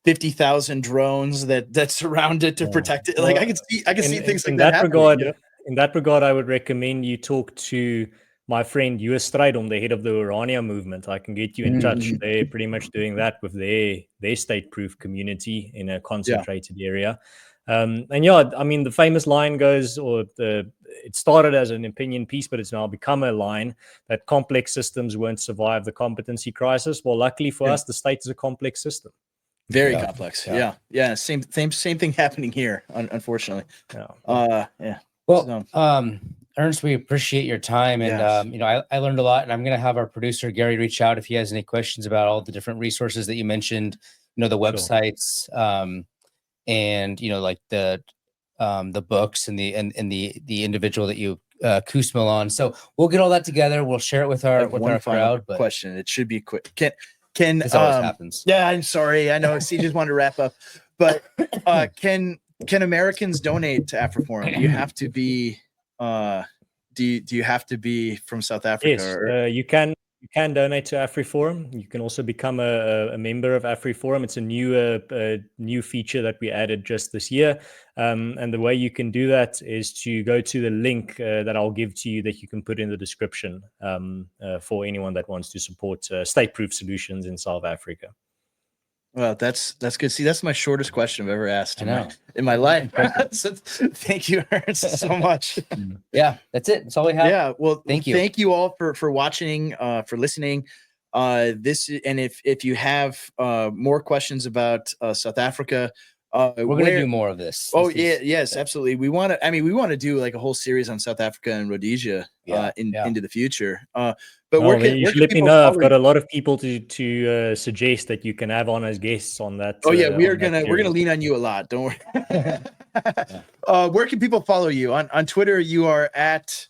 50,000 drones that surround it to protect it. Like I can see things like that regard. You know? In that regard, I would recommend you talk to my friend US Strydom, the head of the Urania movement. I can get you in touch. They're pretty much doing that with their state-proof community in a concentrated area. And I mean, the famous line goes, it started as an opinion piece, but it's now become a line that complex systems won't survive the competency crisis. Well, luckily for us, the state is a complex system. Very complex. Yeah. Same thing happening here, unfortunately. Well, Ernst, we appreciate your time, and I learned a lot, and I'm going to have our producer Gary reach out if he has any questions about all the different resources that you mentioned, you know, the websites, and you know, like the books and the individual that you Koosmil on. So we'll get all that together. We'll share it with our crowd. But question, it should be quick. Can this always happens. Yeah, I'm sorry. I know C just wanted to wrap up, but can Americans donate to AfriForum? Do you have to be Do you have to be from South Africa? Yes, Or? you can donate to AfriForum. You can also become a member of AfriForum. It's a new feature that we added just this year. And the way you can do that is to go to the link that I'll give to you that you can put in the description for anyone that wants to support state-proof solutions in South Africa. Well, that's good. See, that's my shortest question I've ever asked in my That's life. impressive. So, thank you, Ernst, so much. Yeah, that's it. That's all we have. Yeah, well, Thank you. Thank you all for watching, for listening. And if you have more questions about South Africa, We're going to do more of this. Oh, yes, absolutely. We want to do like a whole series on South Africa and Rhodesia into the future. But you should let me know. I've got a lot of people to suggest that you can have on as guests on that. Oh yeah, we're gonna lean on you a lot. Don't worry. Where can people follow you on Twitter? You are at.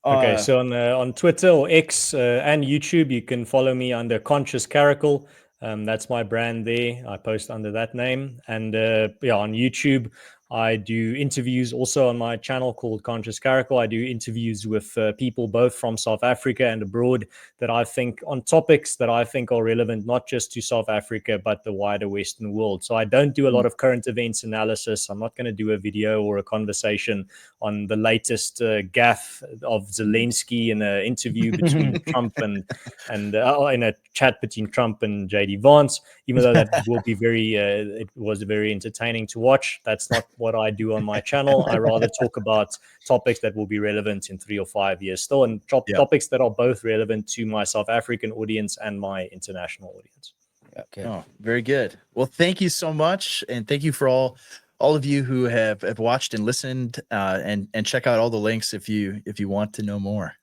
Okay, so on Twitter or X and YouTube, you can follow me under Conscious Caracal. That's my brand there. I post under that name. And on YouTube, I do interviews also on my channel called Conscious Caracal. I do interviews with people both from South Africa and abroad that I think on topics that I think are relevant, not just to South Africa, but the wider Western world. So I don't do a lot of current events analysis. I'm not going to do a video or a conversation on the latest gaffe of Zelensky in an interview between Trump and in a chat between Trump and JD Vance, even though that will be it was very entertaining to watch. That's not what I do on my channel. I rather talk about topics that will be relevant in 3 or 5 years still, and topics that are both relevant to my South African audience and my international audience. Okay. Oh, very good. Well, thank you so much, and thank you for all of you who have watched and listened, and check out all the links if you want to know more.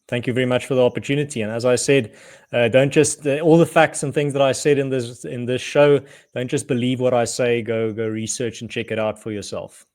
Thank you very much for the opportunity. And as I said, don't just all the facts and things that I said in this show. Don't just believe what I say. Go research and check it out for yourself.